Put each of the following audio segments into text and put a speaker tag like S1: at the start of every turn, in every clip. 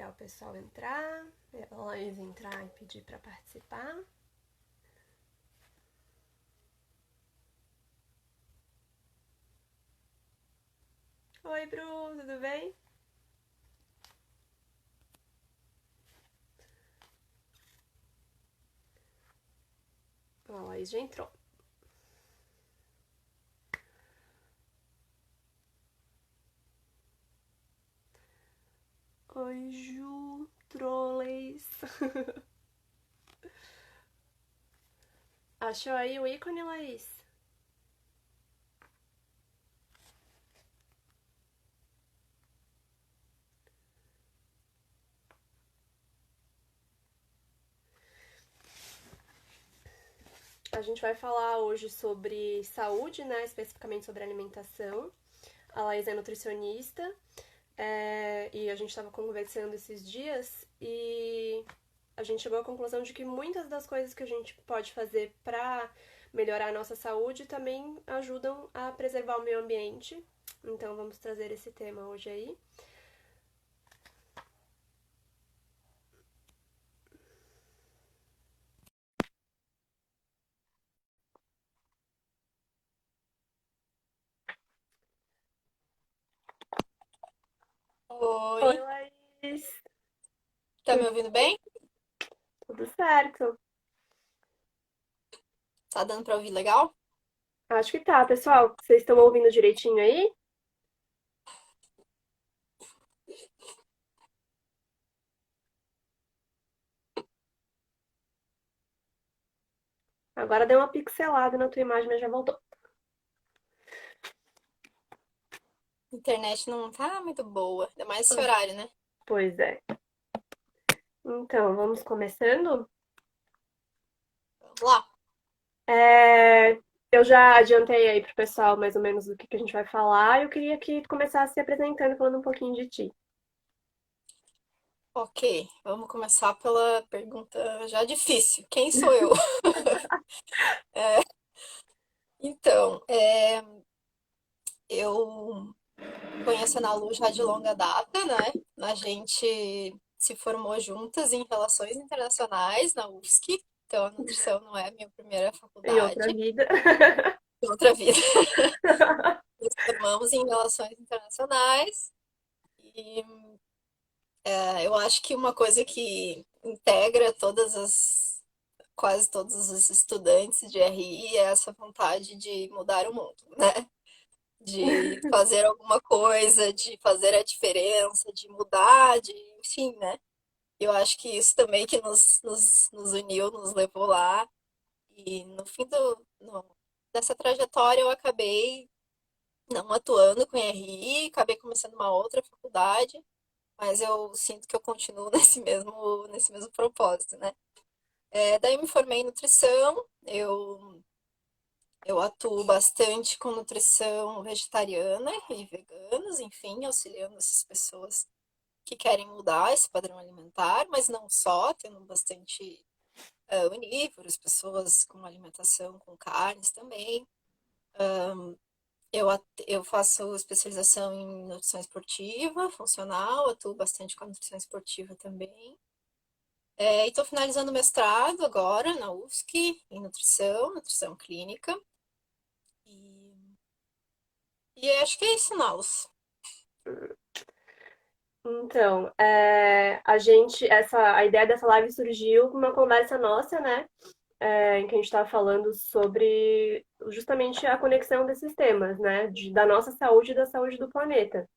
S1: esperar o pessoal entrar, a Laís entrar e pedir para participar. Oi, Bru, tudo bem? A Laís já entrou. Oi, Ju, trolleys. Achou aí o ícone, Laís? A gente vai falar hoje sobre saúde, né? Especificamente sobre alimentação. A Laís é nutricionista e a gente estava conversando esses dias e a gente chegou à conclusão de que muitas das coisas que a gente pode fazer para melhorar a nossa saúde também ajudam a preservar o meio ambiente. Então vamos trazer esse tema hoje aí.
S2: Oi,
S1: Oi, Laís.
S2: tá me ouvindo bem?
S1: Tudo certo?
S2: Tá dando pra ouvir legal?
S1: Acho que tá, pessoal. Vocês estão ouvindo direitinho aí? Agora deu uma pixelada na tua imagem, mas já voltou.
S2: A internet não tá muito boa, ainda mais esse
S1: Ah,
S2: horário, né?
S1: pois é. Então, vamos começando?
S2: Vamos lá.
S1: É, eu já adiantei aí pro pessoal mais ou menos do que a gente vai falar. Eu queria que tu começasse se apresentando, falando um pouquinho de ti.
S2: Ok, vamos começar pela pergunta já difícil. Quem sou eu? É, então, eu conheço a Ana Lu já de longa data, né? A gente se formou juntas em Relações Internacionais na UFSC, então a nutrição não é a minha primeira
S1: Em outra
S2: faculdade,
S1: vida.
S2: é outra vida. Nos formamos em Relações Internacionais e eu acho que uma coisa que integra quase todos os estudantes de RI é essa vontade de mudar o mundo, né? De fazer alguma coisa, de fazer a diferença, de mudar, enfim, né? Eu acho que isso também que nos uniu, nos levou lá. E no fim dessa trajetória eu acabei não atuando com RI, acabei começando uma outra faculdade, mas eu sinto que eu continuo nesse mesmo propósito, né? Daí eu me formei em nutrição, eu atuo bastante com nutrição vegetariana e veganos, enfim, auxiliando essas pessoas que querem mudar esse padrão alimentar, mas não só, tendo bastante onívoros, pessoas com alimentação com carnes também. Eu faço especialização em nutrição esportiva, funcional, atuo bastante com a nutrição esportiva também. E estou finalizando o mestrado agora na UFSC, em nutrição clínica. E, e acho que é isso, Naus.
S1: Então, a ideia dessa live surgiu com uma conversa nossa, né? Em que a gente estava falando sobre justamente a conexão desses temas, né? Da nossa saúde e da saúde do planeta.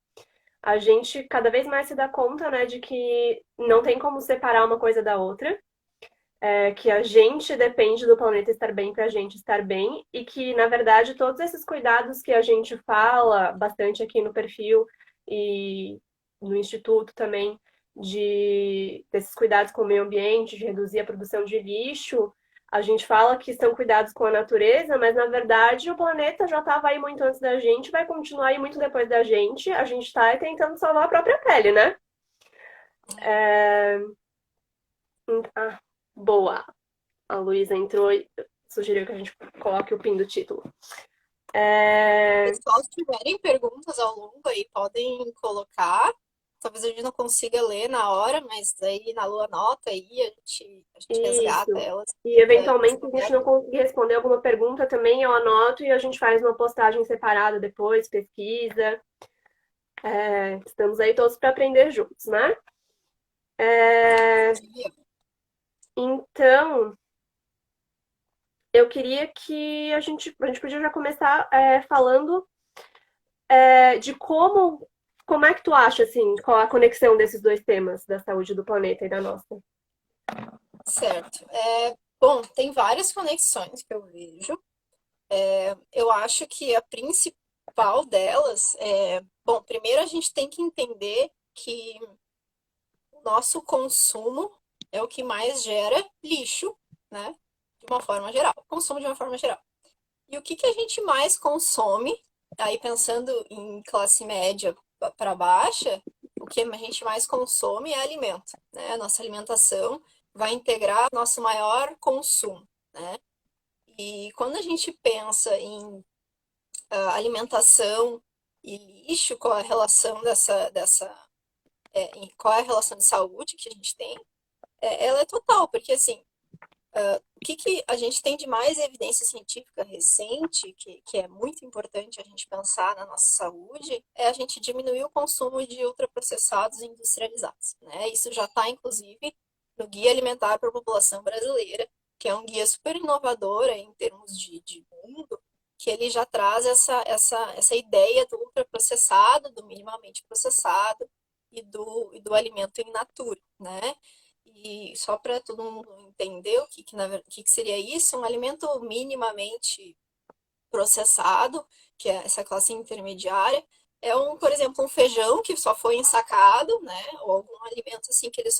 S1: A gente cada vez mais se dá conta, né, de que não tem como separar uma coisa da outra, que a gente depende do planeta estar bem para a gente estar bem e que, na verdade, todos esses cuidados que a gente fala bastante aqui no perfil e no instituto também, desses cuidados com o meio ambiente, de reduzir a produção de lixo, a gente fala que são cuidados com a natureza, mas na verdade o planeta já estava aí muito antes da gente, vai continuar aí muito depois da gente. A gente está tentando salvar a própria pele, né? É... Ah, boa. A Luísa entrou e sugeriu que a gente coloque o pin do título. É...
S2: Pessoal, se tiverem perguntas ao longo aí, podem colocar. talvez a gente não consiga ler na hora, mas aí na Lua anota aí, a gente resgata
S1: Isso.
S2: elas.
S1: E
S2: Eles
S1: eventualmente, se a gente não
S2: conseguem.
S1: conseguir responder alguma pergunta também, eu anoto e a gente faz uma postagem separada depois, pesquisa. Estamos aí todos para aprender juntos, né? É, então, eu queria que a gente podia já começar falando de como é que tu acha, assim, qual a conexão desses dois temas, da saúde do planeta e da nossa?
S2: Certo. Bom, tem várias conexões que eu vejo. Eu acho que a principal delas bom, primeiro a gente tem que entender que o nosso consumo é o que mais gera lixo, né? De uma forma geral. Consumo de uma forma geral. E o que que a gente mais consome? Aí pensando em classe média para baixa, o que a gente mais consome é alimento, né? A nossa alimentação vai integrar nosso maior consumo, né? E quando a gente pensa em alimentação e lixo, qual é a relação qual é a relação de saúde que a gente tem? Ela é total, porque assim, o que, que a gente tem de mais evidência científica recente, que é muito importante a gente pensar na nossa saúde, é a gente diminuir o consumo de ultraprocessados e industrializados, né? Isso já está, inclusive, no Guia Alimentar para a População Brasileira, que é um guia super inovador em termos de mundo, que ele já traz essa ideia do ultraprocessado, do minimamente processado e do alimento in natura, né? E só para todo mundo entender o que seria isso, um alimento minimamente processado, que é essa classe intermediária, por exemplo, um feijão que só foi ensacado, né? Ou algum alimento assim que ele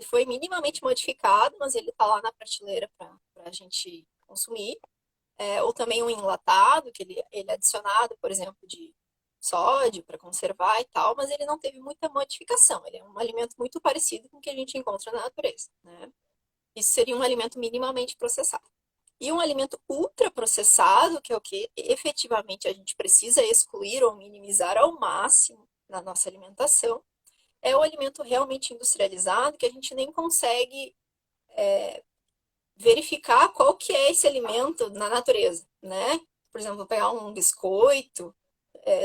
S2: foi minimamente modificado, mas ele está lá na prateleira para a gente consumir. Ou também um enlatado, que ele é adicionado, por exemplo, de sódio para conservar e tal, mas ele não teve muita modificação. Ele é um alimento muito parecido com o que a gente encontra na natureza, né? Isso seria um alimento minimamente processado. E um alimento ultraprocessado, que é o que efetivamente a gente precisa excluir ou minimizar ao máximo na nossa alimentação, é o alimento realmente industrializado, que a gente nem consegue verificar qual que é esse alimento na natureza, né? Por exemplo, pegar um biscoito,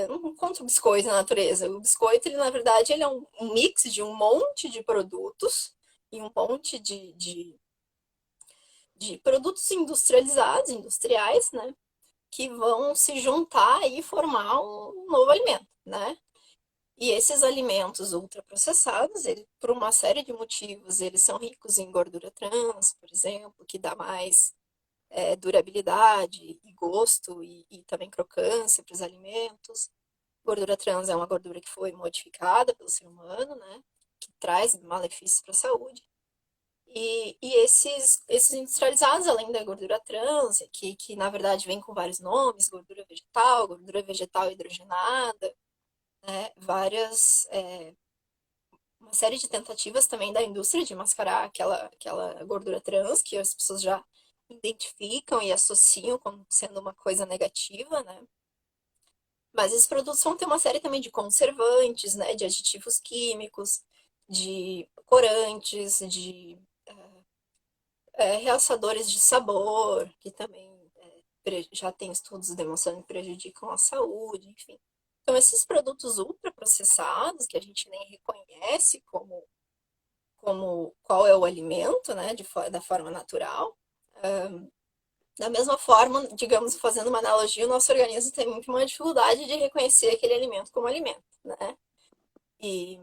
S2: não encontro biscoito na natureza. O biscoito, ele, na verdade, ele é um mix de um monte de produtos e um monte de produtos industrializados, industriais, né? Que vão se juntar e formar um novo alimento, né? E esses alimentos ultraprocessados, por uma série de motivos, eles são ricos em gordura trans, por exemplo, que dá mais durabilidade e gosto e também crocância para os alimentos. Gordura trans é uma gordura que foi modificada pelo ser humano, né? Que traz malefícios para a saúde. E esses industrializados, além da gordura trans, que na verdade vem com vários nomes, gordura vegetal hidrogenada, né? Uma série de tentativas também da indústria de mascarar aquela gordura trans que as pessoas já identificam e associam como sendo uma coisa negativa, né? Mas esses produtos vão ter uma série também de conservantes, né? De aditivos químicos, de corantes, de realçadores de sabor, que também já tem estudos demonstrando que prejudicam a saúde, enfim. Então, esses produtos ultraprocessados, que a gente nem reconhece como qual é o alimento, né, da forma natural, da mesma forma, digamos, fazendo uma analogia, o nosso organismo tem muito uma dificuldade de reconhecer aquele alimento como alimento, né? E,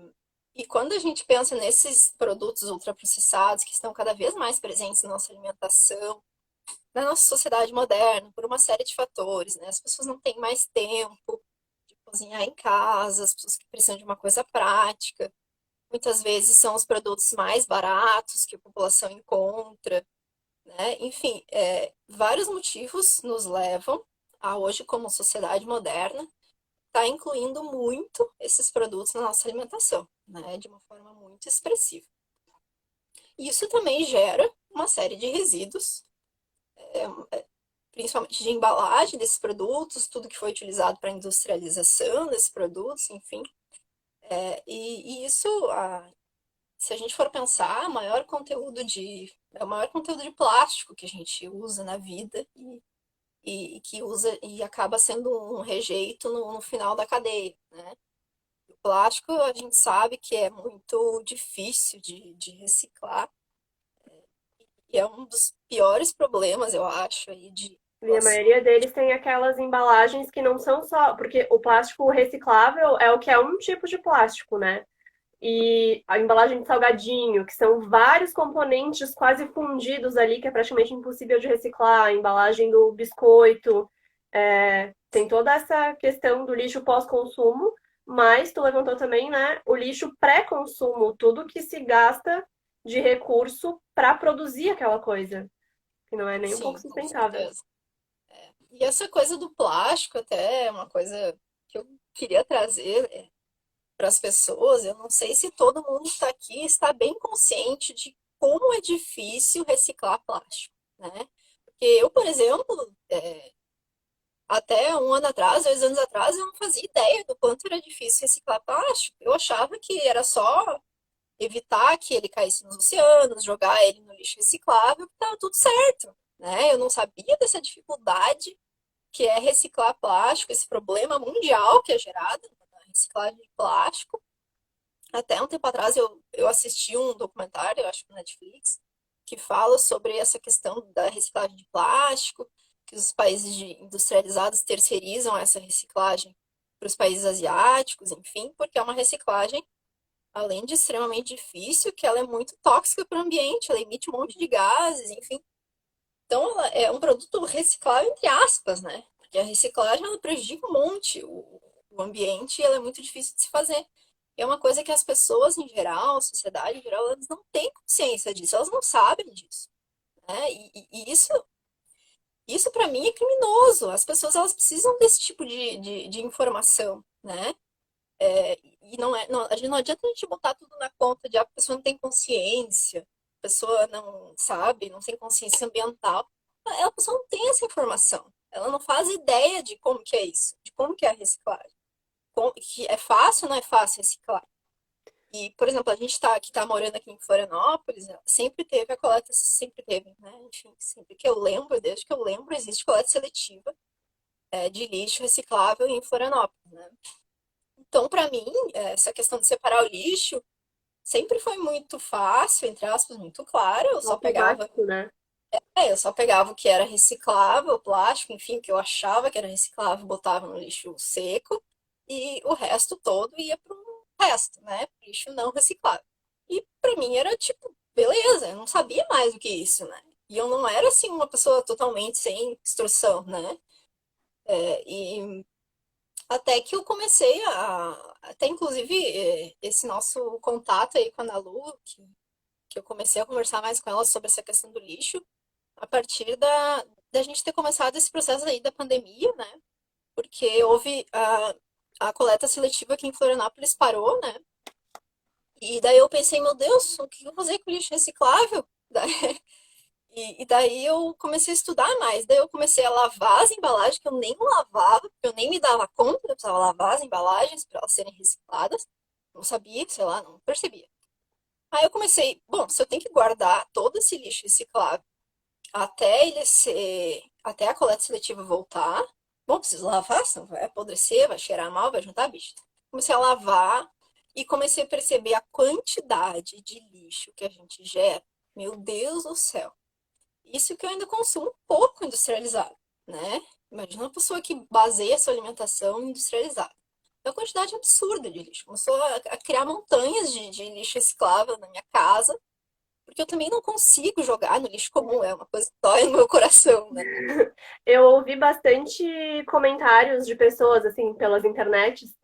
S2: e quando a gente pensa nesses produtos ultraprocessados que estão cada vez mais presentes na nossa alimentação, na nossa sociedade moderna, por uma série de fatores, né? As pessoas não têm mais tempo de cozinhar em casa, as pessoas que precisam de uma coisa prática. Muitas vezes são os produtos mais baratos que a população encontra, né? Enfim, vários motivos nos levam a hoje, como sociedade moderna, estar incluindo muito esses produtos na nossa alimentação, né? De uma forma muito expressiva. Isso também gera uma série de resíduos, principalmente de embalagem desses produtos, tudo que foi utilizado para a industrialização desses produtos, enfim, E isso, se a gente for pensar, é o maior conteúdo de plástico que a gente usa na vida e que usa e acaba sendo um rejeito no final da cadeia, né? O plástico a gente sabe que é muito difícil de reciclar e é um dos piores problemas, eu acho, aí de
S1: E a
S2: relação.
S1: maioria deles tem aquelas embalagens que não são só. Porque o plástico reciclável é o que é um tipo de plástico, né? E a embalagem de salgadinho, que são vários componentes quase fundidos ali, que é praticamente impossível de reciclar. A embalagem do biscoito. Tem toda essa questão do lixo pós-consumo, mas tu levantou também, né, o lixo pré-consumo, tudo que se gasta de recurso para produzir aquela coisa, que não é nem um pouco
S2: Sim, com
S1: sustentável.
S2: certeza. E essa coisa do plástico até é uma coisa que eu queria trazer para as pessoas. Eu não sei se todo mundo está aqui está bem consciente de como é difícil reciclar plástico, né? Porque eu, por exemplo, até um ano atrás, 2 anos atrás, eu não fazia ideia do quanto era difícil reciclar plástico. Eu achava que era só evitar que ele caísse nos oceanos, jogar ele no lixo reciclável, que estava tudo certo, né? Eu não sabia dessa dificuldade que é reciclar plástico, esse problema mundial que é gerado na reciclagem de plástico. Até um tempo atrás eu assisti um documentário, eu acho que na Netflix, que fala sobre essa questão da reciclagem de plástico, que os países industrializados terceirizam essa reciclagem para os países asiáticos, enfim, porque é uma reciclagem, além de extremamente difícil, que ela é muito tóxica para o ambiente, ela emite um monte de gases, enfim. Então, ela é um produto reciclável, entre aspas, né? Porque a reciclagem ela prejudica um monte o ambiente e ela é muito difícil de se fazer. E é uma coisa que as pessoas em geral, a sociedade em geral, elas não têm consciência disso, elas não sabem disso, né? E isso para mim é criminoso. As pessoas elas precisam desse tipo de informação, né? E a gente não adianta a gente botar tudo na conta de a pessoa não tem consciência, a pessoa não sabe, não tem consciência ambiental. A pessoa não tem essa informação. Ela não faz ideia de como que é isso, de como que é a reciclagem. Que é fácil ou não é fácil reciclar? E, por exemplo, a gente tá morando aqui em Florianópolis, sempre teve a coleta, sempre teve, né? Enfim, sempre que eu lembro, desde que eu lembro, existe coleta seletiva de lixo reciclável em Florianópolis, né? Então, para mim, essa questão de separar o lixo sempre foi muito fácil, entre aspas, muito claro.
S1: Automático, né?
S2: Eu só pegava o que era reciclável, plástico, enfim, o que eu achava que era reciclável, botava no lixo seco e o resto todo ia pro resto, né? Lixo não reciclável. E para mim era tipo, beleza, eu não sabia mais do que isso, né? E eu não era assim uma pessoa totalmente sem instrução, né? E até que eu comecei até inclusive esse nosso contato aí com a Ana Lu, que eu comecei a conversar mais com ela sobre essa questão do lixo, a partir da gente ter começado esse processo aí da pandemia, né? Porque houve a coleta seletiva aqui em Florianópolis parou, né? E daí eu pensei, meu Deus, o que eu vou fazer com lixo reciclável? E daí eu comecei a estudar mais. Daí eu comecei a lavar as embalagens, que eu nem lavava, porque eu nem me dava conta que eu precisava lavar as embalagens para elas serem recicladas. Não sabia, sei lá, não percebia. Aí eu comecei, bom, se eu tenho que guardar todo esse lixo reciclável até a coleta seletiva voltar, bom, preciso lavar, senão vai apodrecer, vai cheirar mal, vai juntar bicho. Comecei a lavar e comecei a perceber a quantidade de lixo que a gente gera. Meu Deus do céu. Isso que eu ainda consumo pouco industrializado, né? Imagina uma pessoa que baseia sua alimentação industrializada. É uma quantidade absurda de lixo. Começou a criar montanhas de lixo reciclável na minha casa, porque eu também não consigo jogar no lixo comum, é uma coisa que dói no meu coração, né?
S1: Eu ouvi bastante comentários de pessoas, assim, pelas internets,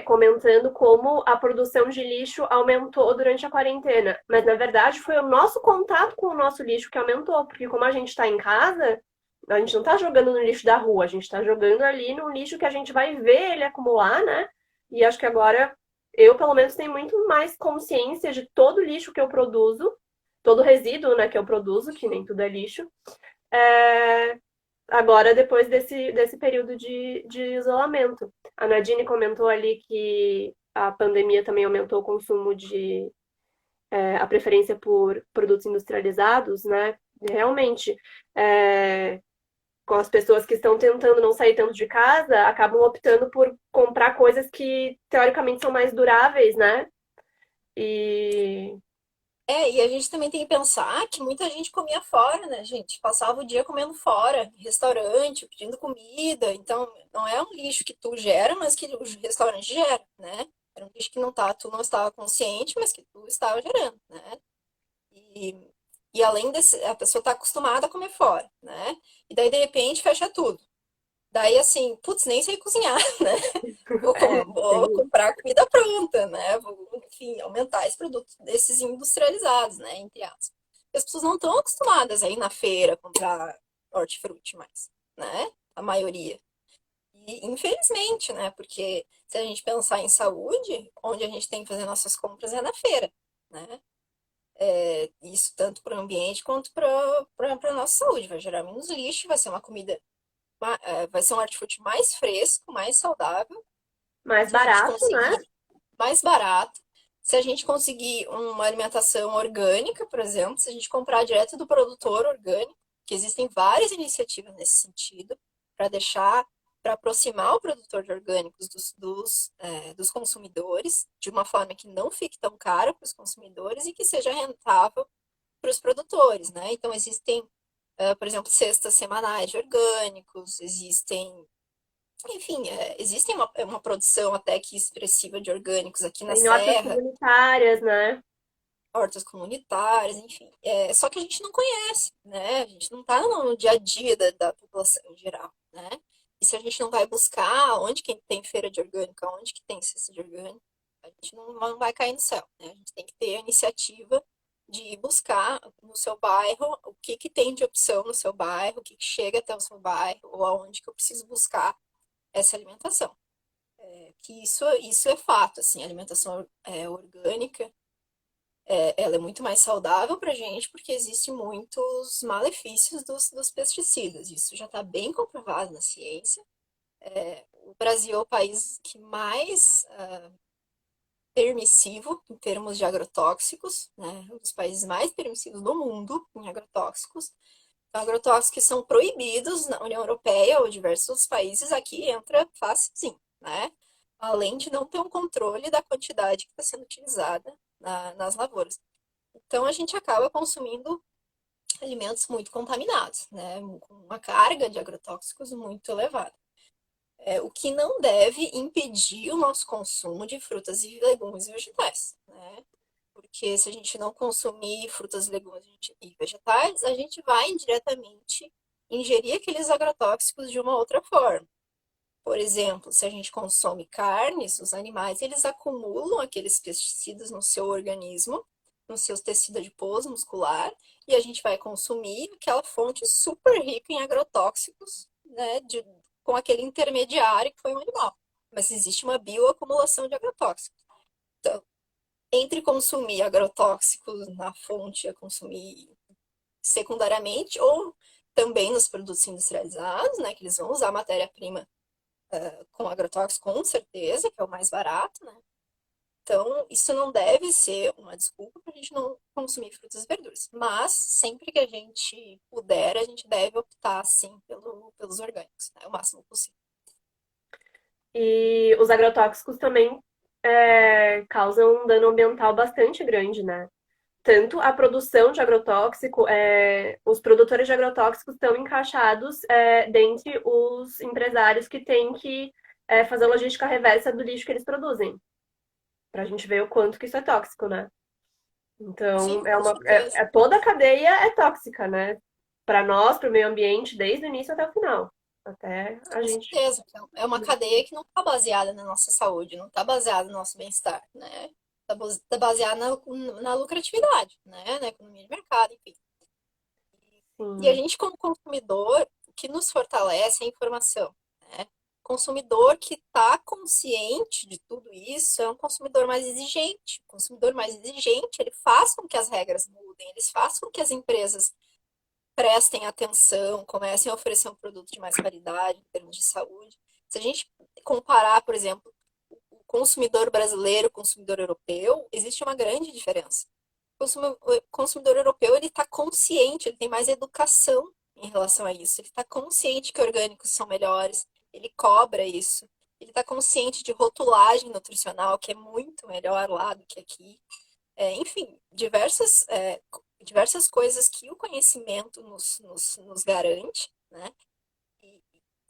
S1: comentando como a produção de lixo aumentou durante a quarentena. Mas, na verdade, foi o nosso contato com o nosso lixo que aumentou, porque como a gente está em casa, a gente não está jogando no lixo da rua, a gente está jogando ali no lixo que a gente vai ver ele acumular, né? E acho que agora eu, pelo menos, tenho muito mais consciência de todo o lixo que eu produzo, todo resíduo, né, que eu produzo, que nem tudo é lixo. É, agora, depois desse período de isolamento. A Nadine comentou ali que a pandemia também aumentou o consumo a preferência por produtos industrializados, né? Realmente, é, com as pessoas que estão tentando não sair tanto de casa, acabam optando por comprar coisas que teoricamente são mais duráveis, né? E
S2: E a gente também tem que pensar que muita gente comia fora, né, gente? Passava o dia comendo fora, em restaurante, pedindo comida. Então, não é um lixo que tu gera, mas que o restaurante gera, né? Era um lixo que não tá, tu não estava consciente, mas que tu estava gerando, né? E, e além desse, a pessoa tá acostumada a comer fora, né? E daí, de repente, fecha tudo. Daí, assim, putz, nem sei cozinhar, né? Vou
S1: tem
S2: comprar comida pronta, né? Vou, enfim, aumentar esse produto desses industrializados, né? Entre aspas. As pessoas não estão acostumadas a ir na feira comprar hortifruti mais, né? A maioria. E infelizmente, né? Porque se a gente pensar em saúde, onde a gente tem que fazer nossas compras é na feira, né? Isso tanto para o ambiente quanto para a nossa saúde. Vai gerar menos lixo, vai ser uma comida, vai ser um hortifruti mais fresco, mais saudável.
S1: mais
S2: Se a gente
S1: barato, né?
S2: conseguir mais barato. Se a gente conseguir uma alimentação orgânica, por exemplo, se a gente comprar direto do produtor orgânico, que existem várias iniciativas nesse sentido, para deixar, para aproximar o produtor de orgânicos dos consumidores, de uma forma que não fique tão caro para os consumidores e que seja rentável para os produtores, né? Então, existem, por exemplo, cestas semanais de orgânicos, existem enfim, existe uma produção até que expressiva de orgânicos aqui na
S1: Tem hortas
S2: Serra,
S1: comunitárias, né?
S2: hortas comunitárias, enfim. Só que a gente não conhece, né? A gente não está no dia a dia da população em geral, né? E se a gente não vai buscar onde que tem feira de orgânico, onde que tem cesta de orgânico, a gente não vai cair no céu, né? A gente tem que ter a iniciativa de buscar no seu bairro o que que tem de opção no seu bairro, o que que chega até o seu bairro, ou aonde que eu preciso buscar essa alimentação. Que isso é fato, assim, a alimentação orgânica, ela é muito mais saudável para a gente porque existem muitos malefícios dos pesticidas. Isso já está bem comprovado na ciência. O Brasil é o país que mais permissivo em termos de agrotóxicos, né? Um dos países mais permissivos do mundo em agrotóxicos. Então, agrotóxicos que são proibidos na União Europeia ou diversos outros países, aqui entra facilzinho, né? Além de não ter um controle da quantidade que está sendo utilizada nas lavouras. Então, a gente acaba consumindo alimentos muito contaminados, né? Com uma carga de agrotóxicos muito elevada. O que não deve impedir o nosso consumo de frutas e legumes e vegetais, né? Porque se a gente não consumir frutas, legumes e vegetais, a gente vai indiretamente ingerir aqueles agrotóxicos de uma outra forma. Por exemplo, se a gente consome carnes, os animais eles acumulam aqueles pesticidas no seu organismo, nos seus tecidos adiposo muscular, e a gente vai consumir aquela fonte super rica em agrotóxicos, né, com aquele intermediário que foi um animal. Mas existe uma bioacumulação de agrotóxicos. Então, entre consumir agrotóxicos na fonte a consumir secundariamente ou também nos produtos industrializados, né, que eles vão usar matéria-prima com agrotóxico, com certeza, que é o mais barato, né? Então, isso não deve ser uma desculpa para a gente não consumir frutas e verduras. Mas, sempre que a gente puder, a gente deve optar, sim, pelos orgânicos, né? O máximo possível.
S1: E os agrotóxicos também causam um dano ambiental bastante grande, né? Tanto a produção de agrotóxico, os produtores de agrotóxicos estão encaixados dentre os empresários que têm que fazer a logística reversa do lixo que eles produzem, para a gente ver o quanto que isso é tóxico, né? Então,
S2: Sim, com certeza.
S1: toda a cadeia é tóxica, né? Para nós, para o meio ambiente, desde o início até o final. Até a
S2: Com
S1: gente.
S2: certeza. É uma cadeia que não está baseada na nossa saúde, não está baseada no nosso bem-estar, né? Está baseada na lucratividade, né? Na economia de mercado, enfim. E a
S1: Sim,
S2: gente, como consumidor, o que nos fortalece é a informação, né? O consumidor que está consciente de tudo isso é um consumidor mais exigente. O consumidor mais exigente, ele faz com que as regras mudem, eles faz com que as empresas prestem atenção, comecem a oferecer um produto de mais qualidade em termos de saúde. Se a gente comparar, por exemplo, consumidor brasileiro, consumidor europeu, existe uma grande diferença. O consumidor europeu, ele está consciente, ele tem mais educação em relação a isso. Ele está consciente que orgânicos são melhores, ele cobra isso. Ele está consciente de rotulagem nutricional, que é muito melhor lá do que aqui. Enfim, diversas coisas que o conhecimento nos garante, né?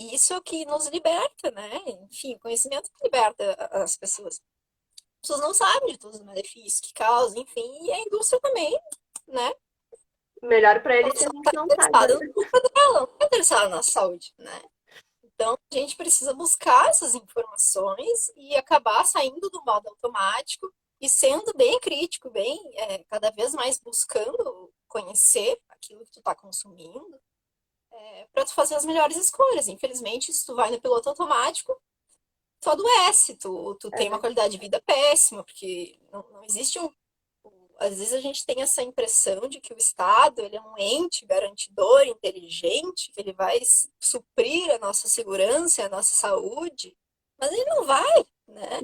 S2: E isso é o que nos liberta, né? Enfim, o conhecimento que liberta as pessoas. As pessoas não sabem de todos os malefícios que causa, enfim, e a indústria também, né?
S1: Melhor para
S2: Ela
S1: eles que a
S2: só
S1: gente
S2: está
S1: não saiba,
S2: interessada
S1: né?
S2: no lucro dela, não está interessada na saúde, né? Então, a gente precisa buscar essas informações e acabar saindo do modo automático e sendo bem crítico, cada vez mais buscando conhecer aquilo que tu está consumindo, para tu fazer as melhores escolhas. Infelizmente, se tu vai no piloto automático, tu adoece, tu tem uma
S1: É,
S2: qualidade de vida péssima, porque não existe um. Às vezes a gente tem essa impressão de que o Estado ele é um ente garantidor, inteligente, que ele vai suprir a nossa segurança, a nossa saúde, mas ele não vai, né?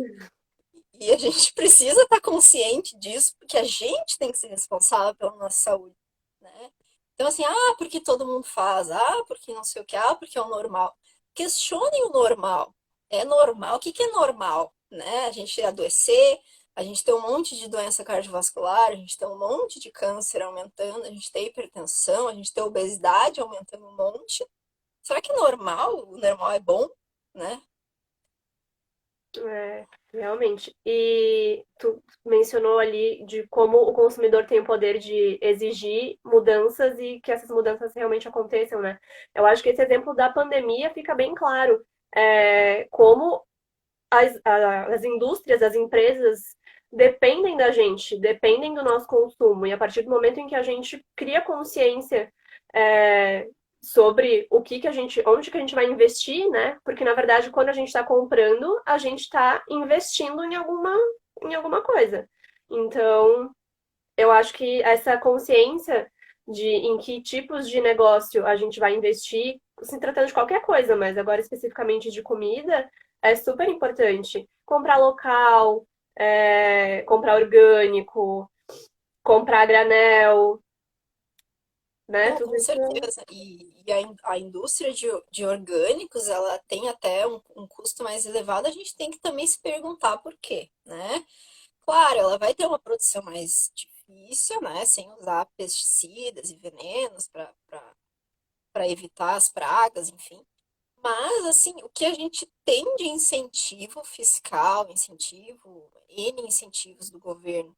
S2: E a gente precisa estar consciente disso, porque a gente tem que ser responsável pela nossa saúde, né? Então, assim, porque todo mundo faz, porque não sei o que, porque é o normal. Questionem o normal. É normal? O que que é normal? Né? A gente adoecer, a gente tem um monte de doença cardiovascular, a gente tem um monte de câncer aumentando, a gente tem hipertensão, a gente tem obesidade aumentando um monte. Será que é normal? O normal é bom, né?
S1: realmente. E tu mencionou ali de como o consumidor tem o poder de exigir mudanças e que essas mudanças realmente aconteçam, né? Eu acho que esse exemplo da pandemia fica bem claro. Como as indústrias, as empresas dependem da gente, dependem do nosso consumo. E a partir do momento em que a gente cria consciência é, sobre o que, que a gente, onde que a gente vai investir, né? Porque na verdade, quando a gente está comprando, a gente está investindo em alguma coisa. Então, eu acho que essa consciência de em que tipos de negócio a gente vai investir, se tratando de qualquer coisa, mas agora especificamente de comida, é super importante. Comprar local, comprar orgânico, comprar a granel, né?
S2: Não,
S1: Tudo
S2: com
S1: isso.
S2: certeza. A indústria de orgânicos, ela tem até um custo mais elevado, a gente tem que também se perguntar por quê, né? Claro, ela vai ter uma produção mais difícil, né? Sem usar pesticidas e venenos para evitar as pragas, enfim. Mas, assim, o que a gente tem de incentivo fiscal, N incentivos do governo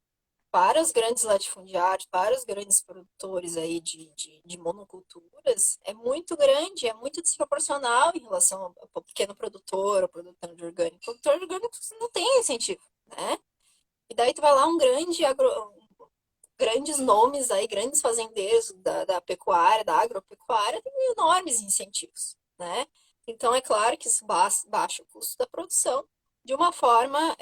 S2: para os grandes latifundiários, para os grandes produtores aí de monoculturas, é muito grande, é muito desproporcional em relação ao pequeno produtor, ao produtor de orgânico. O produtor de orgânico não tem incentivo, né? E daí tu vai lá grandes nomes aí, grandes fazendeiros da pecuária, da agropecuária, têm enormes incentivos, né? Então é claro que isso baixa o custo da produção de uma forma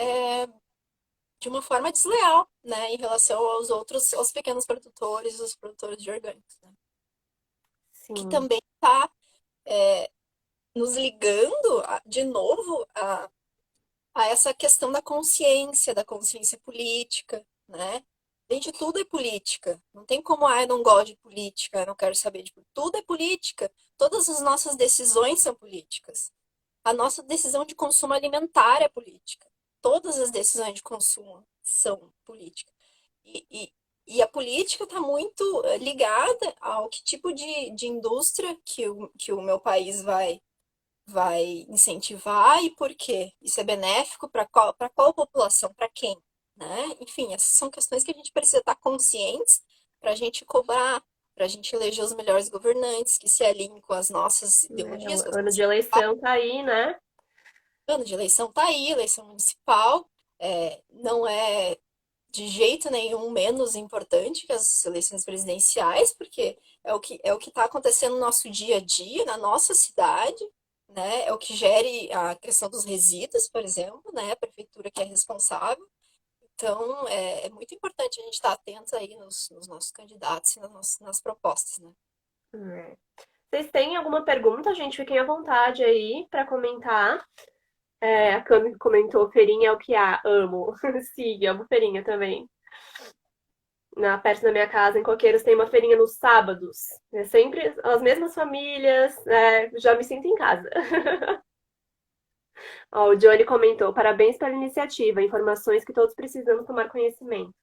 S2: desleal, né, em relação aos pequenos produtores, os produtores de orgânicos, né? Que
S1: Sim,
S2: também está nos ligando de novo a essa questão da consciência política, né? Gente, tudo é política. Não tem como, eu não gosto de política, eu não quero saber de política. Tudo é política. Todas as nossas decisões são políticas. A nossa decisão de consumo alimentar é política. Todas as decisões de consumo são políticas. E, e, e a política está muito ligada ao que tipo de indústria que o meu país vai incentivar e por quê? Isso é benéfico para qual população, para quem, né? Enfim, essas são questões que a gente precisa estar conscientes para a gente cobrar, para a gente eleger os melhores governantes que se alinhem com as nossas ideologias, com
S1: o
S2: as
S1: ano de
S2: nossas.
S1: eleição tá aí, né?
S2: Ano de eleição tá aí, eleição municipal, não é de jeito nenhum menos importante que as eleições presidenciais, porque é o que está acontecendo no nosso dia a dia, na nossa cidade, né? É o que gere a questão dos resíduos, por exemplo, né? A prefeitura que é responsável. Então, é muito importante a gente estar atento aí nos nossos candidatos e nas propostas, né?
S1: É. Vocês têm alguma pergunta, gente? Fiquem à vontade aí para comentar. A Cami comentou, feirinha é o que há, amo. Sim, amo feirinha também. Perto da minha casa, em Coqueiros, tem uma feirinha nos sábados. É sempre as mesmas famílias, já me sinto em casa. Ó, o Johnny comentou, parabéns pela iniciativa, informações que todos precisamos tomar conhecimento.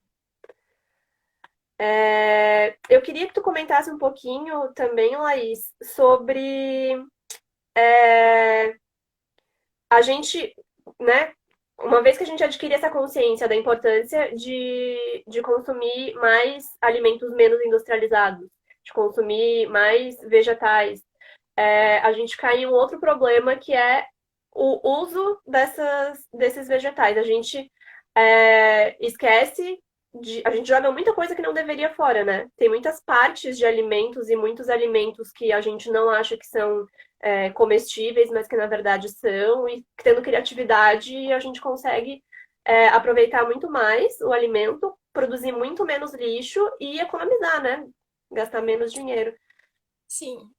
S1: Eu queria que tu comentasse um pouquinho também, Laís, sobre a gente, né, uma vez que a gente adquire essa consciência da importância de consumir mais alimentos menos industrializados, de consumir mais vegetais, a gente cai em um outro problema que é o uso desses vegetais. A gente esquece a gente joga muita coisa que não deveria fora, né? Tem muitas partes de alimentos e muitos alimentos que a gente não acha que são comestíveis, mas que na verdade são, e tendo criatividade a gente consegue aproveitar muito mais o alimento, produzir muito menos lixo e economizar, né? Gastar menos dinheiro.
S2: Sim,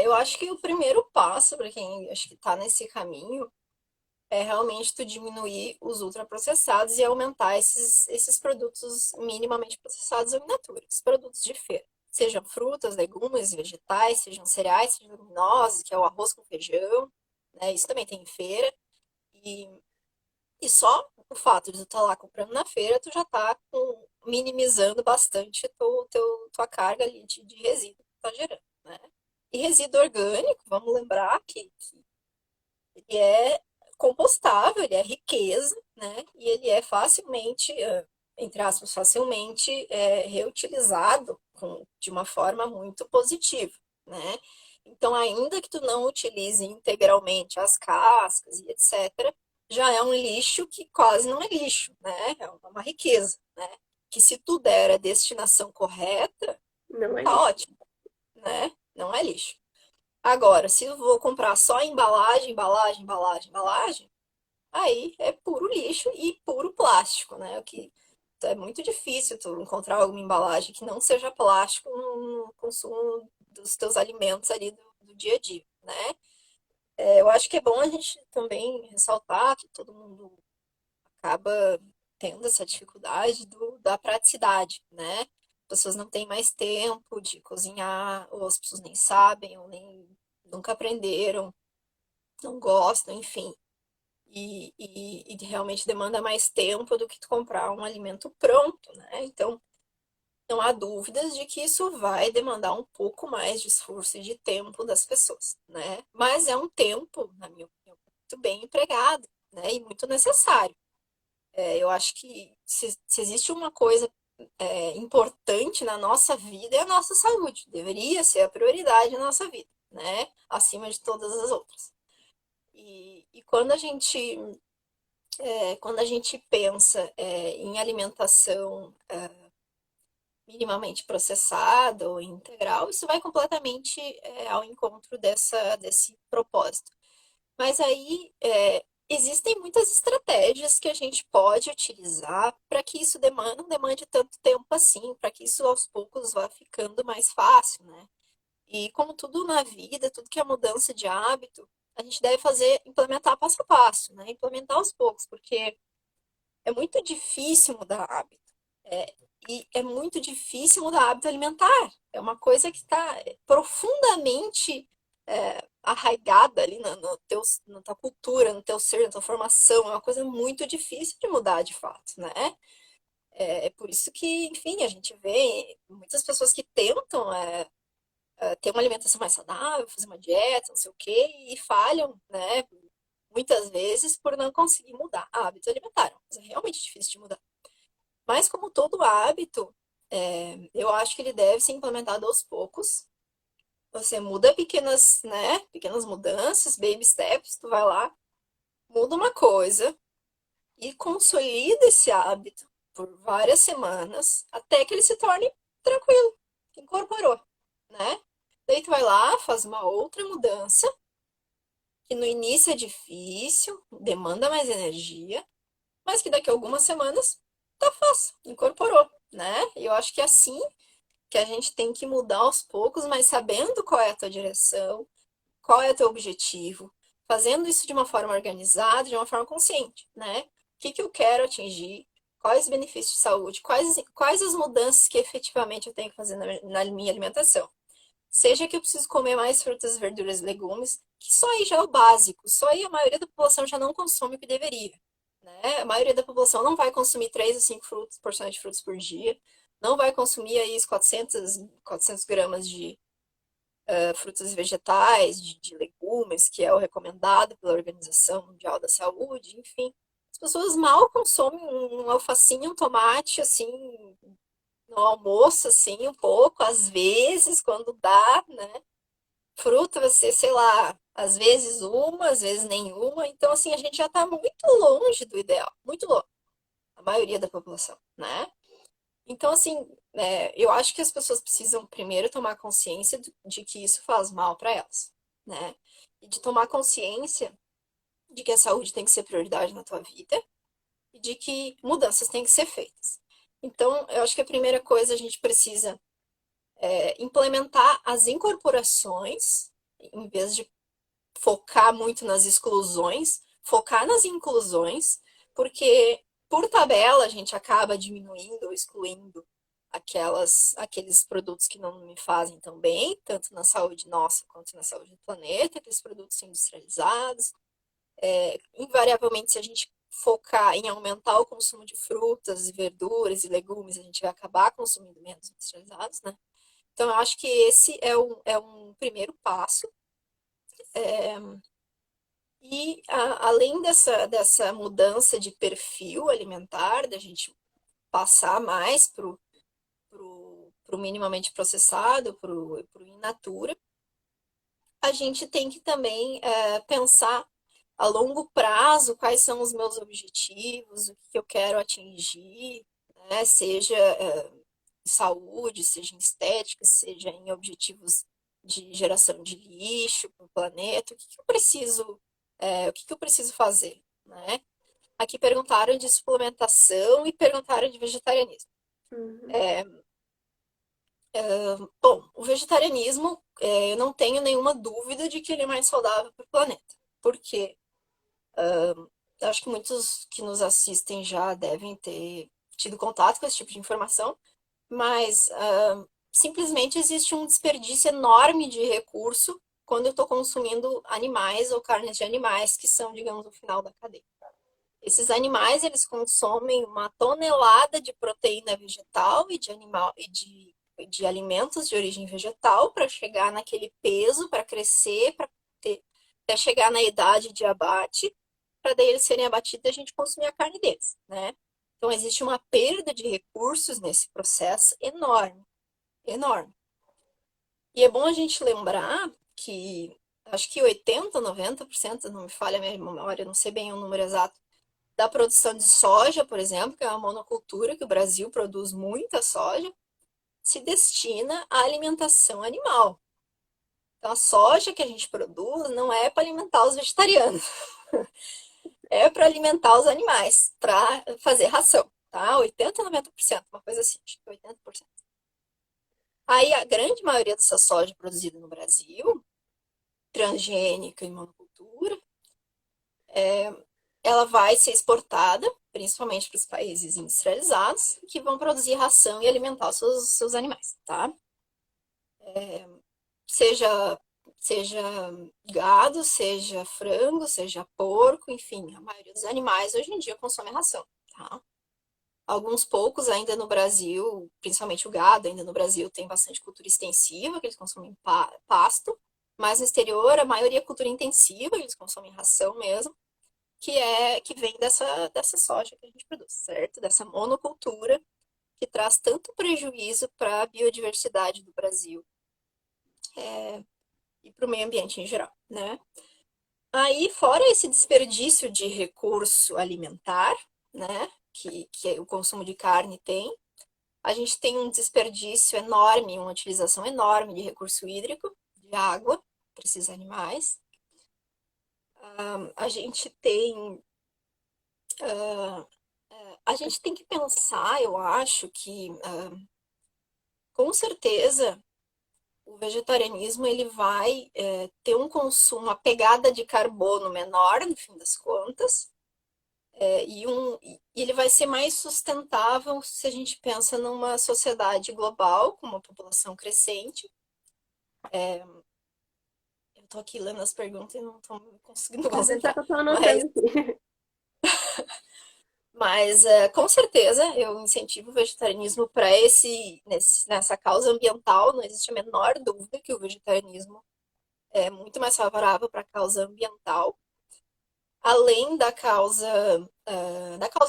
S2: eu acho que o primeiro passo para quem acho que está nesse caminho é realmente tu diminuir os ultraprocessados e aumentar esses produtos minimamente processados ou in natura, os produtos de feira. Sejam frutas, legumes, vegetais, sejam cereais, sejam leguminosos, que é o arroz com feijão, né? Isso também tem em feira. E, e só o fato de tu estar lá comprando na feira, tu já está minimizando bastante tua carga ali de resíduo que tu tá gerando, né? E resíduo orgânico, vamos lembrar que ele é compostável, ele é riqueza, né? E ele é facilmente, entre aspas, facilmente reutilizado de uma forma muito positiva, né? Então, ainda que tu não utilize integralmente as cascas e etc., já é um lixo que quase não é lixo, né? É uma riqueza, né? Que se tu der a destinação correta,
S1: Não é
S2: tá
S1: lixo.
S2: ótimo, né? Não é lixo. Agora, se eu vou comprar só embalagem, embalagem, embalagem, embalagem, aí é puro lixo e puro plástico, né? O que é muito difícil tu encontrar alguma embalagem que não seja plástico no consumo dos teus alimentos ali do dia a dia, né? Eu acho que é bom a gente também ressaltar que todo mundo acaba tendo essa dificuldade da praticidade, né? As pessoas não têm mais tempo de cozinhar, ou as pessoas nem sabem, ou nem nunca aprenderam, não gostam, enfim. E realmente demanda mais tempo do que tu comprar um alimento pronto, né? Então, não há dúvidas de que isso vai demandar um pouco mais de esforço e de tempo das pessoas, né? Mas é um tempo, na minha opinião, muito bem empregado, né? E muito necessário. Eu acho que se existe uma coisa importante na nossa vida é a nossa saúde. Deveria ser a prioridade na nossa vida, né? Acima de todas as outras. E quando a gente pensa em alimentação minimamente processada ou integral, isso vai completamente ao encontro desse propósito. Mas aí existem muitas estratégias que a gente pode utilizar para que isso não demande tanto tempo assim, para que isso aos poucos vá ficando mais fácil, né? E como tudo na vida, tudo que é mudança de hábito, a gente deve implementar passo a passo, né? Implementar aos poucos, porque é muito difícil mudar hábito. É, e é muito difícil mudar hábito alimentar. É uma coisa que está profundamente arraigada ali na tua cultura, no teu ser, na tua formação. É uma coisa muito difícil de mudar de fato, né? É por isso que, enfim, a gente vê muitas pessoas que tentam ter uma alimentação mais saudável, fazer uma dieta, não sei o quê, e falham, né? Muitas vezes por não conseguir mudar hábito alimentar. É realmente difícil de mudar. Mas como todo hábito, eu acho que ele deve ser implementado aos poucos. Você muda pequenas mudanças, baby steps, tu vai lá, muda uma coisa e consolida esse hábito por várias semanas até que ele se torne tranquilo, incorporou, né? Daí tu vai lá, faz uma outra mudança, que no início é difícil, demanda mais energia, mas que daqui a algumas semanas tá fácil, incorporou, né? E eu acho que é assim que a gente tem que mudar aos poucos, mas sabendo qual é a tua direção, qual é o teu objetivo, fazendo isso de uma forma organizada, de uma forma consciente, né? O que eu quero atingir, quais os benefícios de saúde, quais as mudanças que efetivamente eu tenho que fazer na minha alimentação. Seja que eu preciso comer mais frutas, verduras e legumes, que só aí já é o básico, só aí a maioria da população já não consome o que deveria. Né? A maioria da população não vai consumir 3 a 5 porções de frutas por dia, não vai consumir aí os 400 gramas de frutas e vegetais, de legumes, que é o recomendado pela Organização Mundial da Saúde, enfim. As pessoas mal consomem um alfacinho, um tomate, assim, no almoço, assim, um pouco, às vezes, quando dá, né? Fruta vai ser, sei lá, às vezes uma, às vezes nenhuma. Então, assim, a gente já está muito longe do ideal, muito longe, a maioria da população, né? Então, assim, eu acho que as pessoas precisam primeiro tomar consciência de que isso faz mal para elas, né? E de tomar consciência de que a saúde tem que ser prioridade na tua vida e de que mudanças têm que ser feitas. Então, eu acho que a primeira coisa a gente precisa implementar as incorporações, em vez de focar muito nas exclusões, focar nas inclusões, porque por tabela a gente acaba diminuindo ou excluindo aqueles produtos que não me fazem tão bem, tanto na saúde nossa quanto na saúde do planeta, aqueles produtos industrializados. Invariavelmente, se a gente focar em aumentar o consumo de frutas, verduras e legumes, a gente vai acabar consumindo menos industrializados, né? Então, eu acho que esse é um primeiro passo. Além dessa mudança de perfil alimentar, da gente passar mais pro minimamente processado, pro in natura, a gente tem que também pensar a longo prazo quais são os meus objetivos, o que eu quero atingir, né? Seja em saúde, seja em estética, seja em objetivos de geração de lixo para o planeta, o que eu preciso fazer, né? Aqui perguntaram de suplementação e perguntaram de vegetarianismo.
S1: Uhum.
S2: Bom, o vegetarianismo, eu não tenho nenhuma dúvida de que ele é mais saudável para o planeta. Por quê? Eu acho que muitos que nos assistem já devem ter tido contato com esse tipo de informação, mas simplesmente existe um desperdício enorme de recurso quando eu estou consumindo animais ou carnes de animais que são, digamos, o final da cadeia. Esses animais, eles consomem uma tonelada de proteína vegetal e de animal de alimentos de origem vegetal para chegar naquele peso, para crescer, até chegar na idade de abate, para daí eles serem abatidos e a gente consumir a carne deles, né? Então existe uma perda de recursos nesse processo enorme, enorme. E é bom a gente lembrar que acho que 80, 90%, não me falha a minha memória, não sei bem o número exato, da produção de soja, por exemplo, que é uma monocultura, que o Brasil produz muita soja, se destina à alimentação animal. Então, a soja que a gente produz não é para alimentar os vegetarianos, é para alimentar os animais, para fazer ração, tá? 80, 90%, uma coisa assim, acho que 80%. Aí, a grande maioria dessa soja produzida no Brasil, transgênica e monocultura, ela vai ser exportada, principalmente para os países industrializados, que vão produzir ração e alimentar os seus animais, tá? Seja, seja gado, seja frango, seja porco, enfim, a maioria dos animais hoje em dia consome ração, tá? Alguns poucos ainda no Brasil, principalmente o gado, ainda no Brasil tem bastante cultura extensiva, que eles consomem pasto, mas no exterior a maioria é cultura intensiva, eles consomem ração mesmo, que vem dessa soja que a gente produz, certo? Dessa monocultura que traz tanto prejuízo para a biodiversidade do Brasil e para o meio ambiente em geral, né? Aí, fora esse desperdício de recurso alimentar, né, que o consumo de carne tem, a gente tem um desperdício enorme, uma utilização enorme de recurso hídrico, de água para esses animais. A gente tem a gente tem que pensar, eu acho que, com certeza, o vegetarianismo ele vai ter um consumo, uma pegada de carbono menor, no fim das contas, e ele vai ser mais sustentável se a gente pensa numa sociedade global, com uma população crescente. Eu tô aqui lendo as perguntas e não tô conseguindo
S1: Pode deixar
S2: concentrar.
S1: que eu tô
S2: Mas,
S1: anotando aqui.
S2: mas com certeza eu incentivo o vegetarianismo para nessa causa ambiental. Não existe a menor dúvida que o vegetarianismo é muito mais favorável para a causa ambiental, além da causa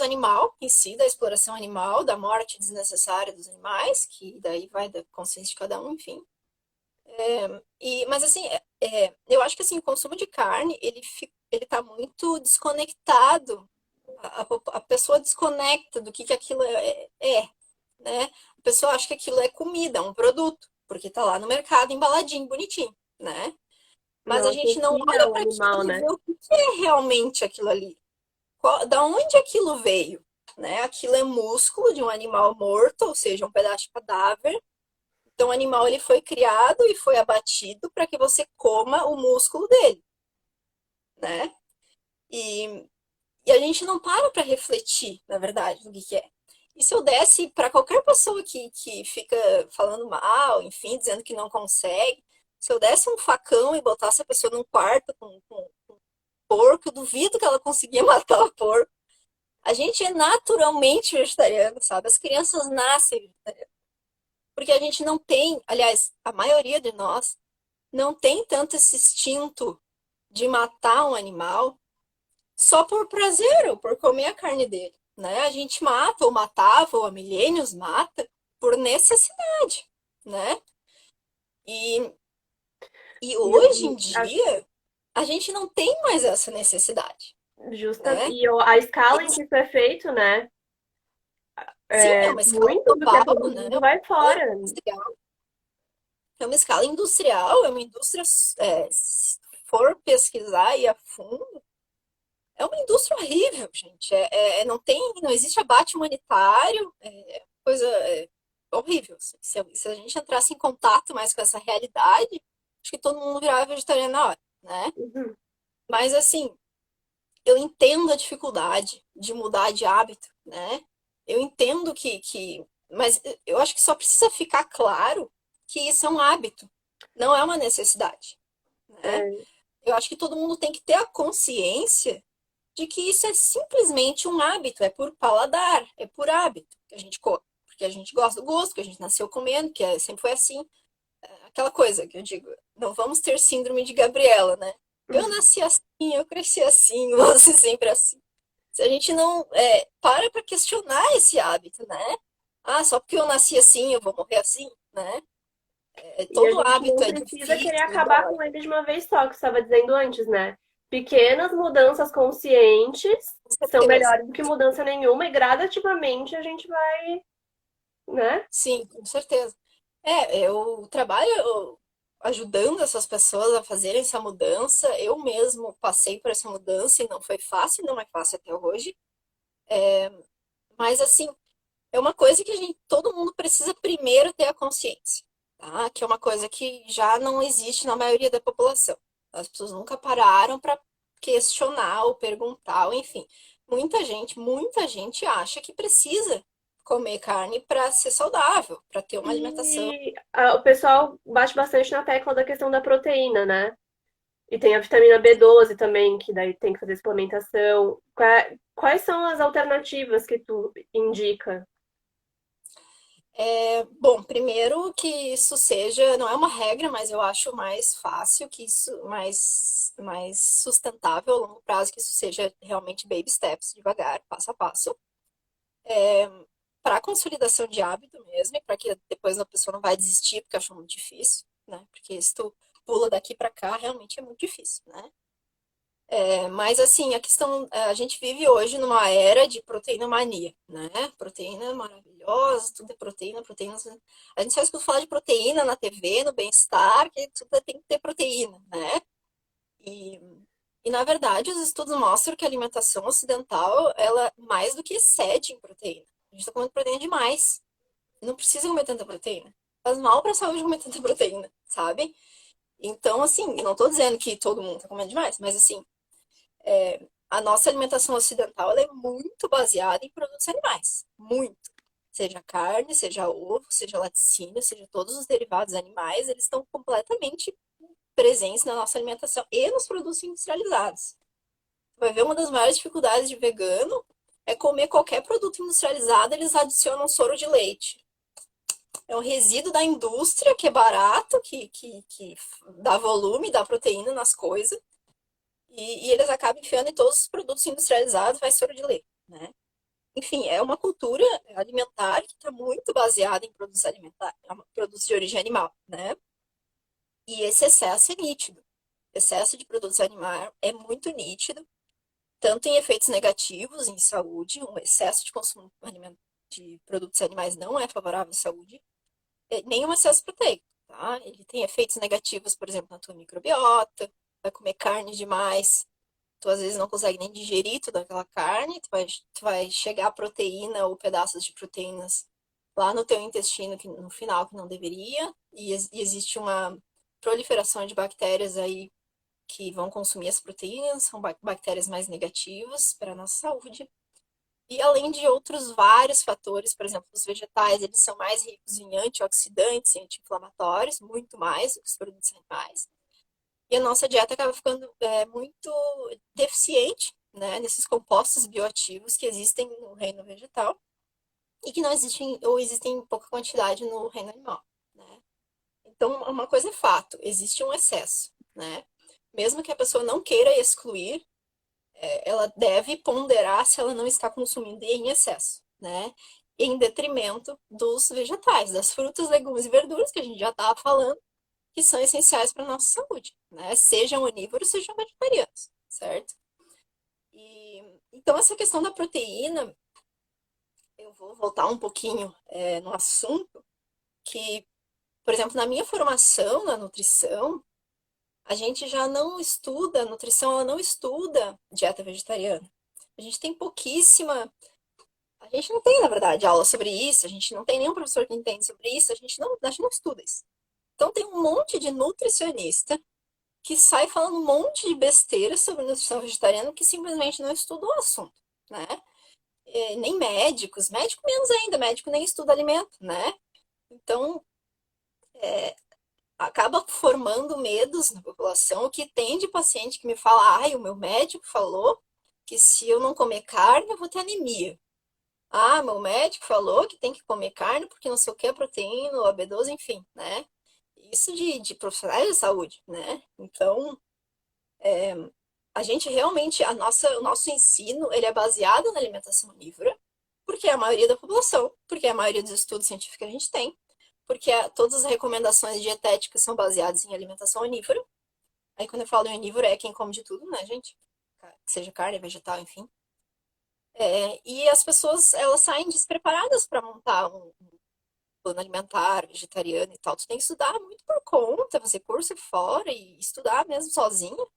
S2: animal em si, da exploração animal, da morte desnecessária dos animais, que daí vai da consciência de cada um, enfim. Mas assim, eu acho que assim, o consumo de carne, ele tá muito desconectado. A pessoa desconecta do que aquilo né? A pessoa acha que aquilo é comida, um produto, porque tá lá no mercado embaladinho, bonitinho, né? Mas
S1: Não
S2: a gente não
S1: associa
S2: olha
S1: o
S2: para
S1: animal,
S2: aquilo e
S1: né?
S2: vê o que é realmente aquilo ali. Da onde aquilo veio? Né? Aquilo é músculo de um animal morto, ou seja, um pedaço de cadáver. Então, o animal ele foi criado e foi abatido para que você coma o músculo dele, né? E, e a gente não para refletir, na verdade, do que é. E se eu desse para qualquer pessoa que fica falando mal, enfim, dizendo que não consegue, se eu desse um facão e botasse a pessoa num quarto com porco, eu duvido que ela conseguia matar o porco. A gente é naturalmente vegetariano, sabe? As crianças nascem vegetarianas. Porque a gente não tem, aliás, a maioria de nós não tem tanto esse instinto de matar um animal só por prazer ou por comer a carne dele, né? A gente mata ou matava ou há milênios mata por necessidade, né? E, e
S1: E,
S2: hoje em dia a gente não tem mais essa necessidade, né?
S1: a escala em que isso é feito, né?
S2: Sim, é uma escala
S1: Muito do que é
S2: global, né?
S1: produzido vai fora.
S2: É uma escala industrial, é uma indústria, se for pesquisar e a fundo, é uma indústria horrível, gente. Não existe abate humanitário, coisa horrível. Assim. Se a gente entrasse em contato mais com essa realidade, acho que todo mundo virava vegetariano na hora, né?
S1: Uhum.
S2: Mas assim, eu entendo a dificuldade de mudar de hábito, né? Eu entendo mas eu acho que só precisa ficar claro que isso é um hábito, não é uma necessidade, né?
S1: É,
S2: Eu acho que todo mundo tem que ter a consciência de que isso é simplesmente um hábito, é por paladar, é por hábito que a gente come, porque a gente gosta do gosto, que a gente nasceu comendo, sempre foi assim. Aquela coisa que eu digo, não vamos ter síndrome de Gabriela, né? Eu
S1: uhum.
S2: nasci assim, eu cresci assim, vou ser sempre assim. Se a gente não para questionar esse hábito, né? Ah, só porque eu nasci assim, eu vou morrer assim, né?
S1: E a
S2: Todo
S1: gente
S2: hábito
S1: não
S2: é
S1: precisa querer
S2: difícil e
S1: acabar
S2: dói,
S1: com ele de uma vez só, que você estava dizendo antes, né? Pequenas mudanças conscientes
S2: com
S1: são
S2: certeza.
S1: melhores do que mudança nenhuma, e gradativamente a gente vai, né?
S2: Sim, com certeza. Eu trabalho ajudando essas pessoas a fazerem essa mudança. Eu mesmo passei por essa mudança e não foi fácil, não é fácil até hoje. Mas assim, é uma coisa que todo mundo precisa primeiro ter a consciência, tá? Que é uma coisa que já não existe na maioria da população. As pessoas nunca pararam para questionar ou perguntar, ou enfim. Muita gente acha que precisa comer carne para ser saudável, para ter uma alimentação.
S1: E o pessoal bate bastante na tecla da questão da proteína, né? E tem a vitamina B12 também, que daí tem que fazer suplementação. Quais são as alternativas que tu indica?
S2: Bom, primeiro que isso seja, não é uma regra, mas eu acho mais fácil que isso, mais sustentável a longo prazo, que isso seja realmente baby steps, devagar, passo a passo, para consolidação de hábito mesmo, e para que depois a pessoa não vai desistir, porque acho muito difícil, né? Porque se tu pula daqui para cá, realmente é muito difícil, né? Mas assim, a gente vive hoje numa era de proteína mania, né? Proteína maravilhosa, tudo é proteína, proteína. A gente só escuta falar de proteína na TV, no bem-estar, que tudo tem que ter proteína, né? E, e na verdade, os estudos mostram que a alimentação ocidental, ela mais do que excede em proteína. A gente está comendo proteína demais. Não precisa comer tanta proteína. faz mal para a saúde comer tanta proteína, sabe? Então, assim, não estou dizendo que todo mundo está comendo demais, mas assim, a nossa alimentação ocidental ela é muito baseada em produtos animais. Muito. Seja carne, seja ovo, seja laticínio, seja todos os derivados animais, eles estão completamente presentes na nossa alimentação e nos produtos industrializados. Vai ver uma das maiores dificuldades de vegano é comer qualquer produto industrializado, eles adicionam soro de leite. É um resíduo da indústria que é barato, que dá volume, dá proteína nas coisas. E eles acabam enfiando em todos os produtos industrializados, vai soro de leite, né? Enfim, é uma cultura alimentar que está muito baseada em produtos alimentares, produtos de origem animal, né? E esse excesso é nítido. Excesso de produtos animais é muito nítido, tanto em efeitos negativos em saúde, um excesso de consumo de produtos animais não é favorável à saúde, nem um excesso proteico, tá? Ele tem efeitos negativos, por exemplo, na tua microbiota, vai comer carne demais, tu às vezes não consegue nem digerir toda aquela carne, tu vai chegar a proteína ou pedaços de proteínas lá no teu intestino que, no final que não deveria, e existe uma proliferação de bactérias aí que vão consumir as proteínas, são bactérias mais negativas para a nossa saúde. E além de outros vários fatores, por exemplo, os vegetais, eles são mais ricos em antioxidantes e anti-inflamatórios, muito mais do que os produtos animais. E a nossa dieta acaba ficando muito deficiente, né, nesses compostos bioativos que existem no reino vegetal e que não existem ou existem em pouca quantidade no reino animal, né? Então, uma coisa é fato, existe um excesso, né? Mesmo que a pessoa não queira excluir, ela deve ponderar se ela não está consumindo em excesso, né? Em detrimento dos vegetais, das frutas, legumes e verduras que a gente já estava falando, que são essenciais para a nossa saúde, né? Sejam onívoros, sejam vegetarianos, certo? Então, essa questão da proteína, eu vou voltar um pouquinho no assunto, que, por exemplo, na minha formação na nutrição, a gente já não estuda, a nutrição ela não estuda dieta vegetariana. A gente tem pouquíssima. A gente não tem, na verdade, aula sobre isso, a gente não tem nenhum professor que entende sobre isso, a gente não estuda isso. Então tem um monte de nutricionista que sai falando um monte de besteira sobre nutrição vegetariana que simplesmente não estuda o assunto, né? Nem médicos, médico menos ainda, médico nem estuda alimento, né? Então, acaba formando medos na população, o que tem de paciente que me fala, ai, o meu médico falou que se eu não comer carne, eu vou ter anemia. Ah, meu médico falou que tem que comer carne porque não sei o que é proteína, ou a B12, enfim, né? Isso de profissionais de saúde, né? Então, a gente realmente, o nosso ensino, ele é baseado na alimentação onívora, porque é a maioria da população, porque é a maioria dos estudos científicos que a gente tem, porque todas as recomendações dietéticas são baseadas em alimentação onívora. Aí quando eu falo em onívoro é quem come de tudo, né, gente? Que seja carne, vegetal, enfim. E as pessoas, elas saem despreparadas para montar um plano alimentar, vegetariano e tal. Tu tem que estudar muito por conta, fazer curso fora e estudar mesmo sozinho,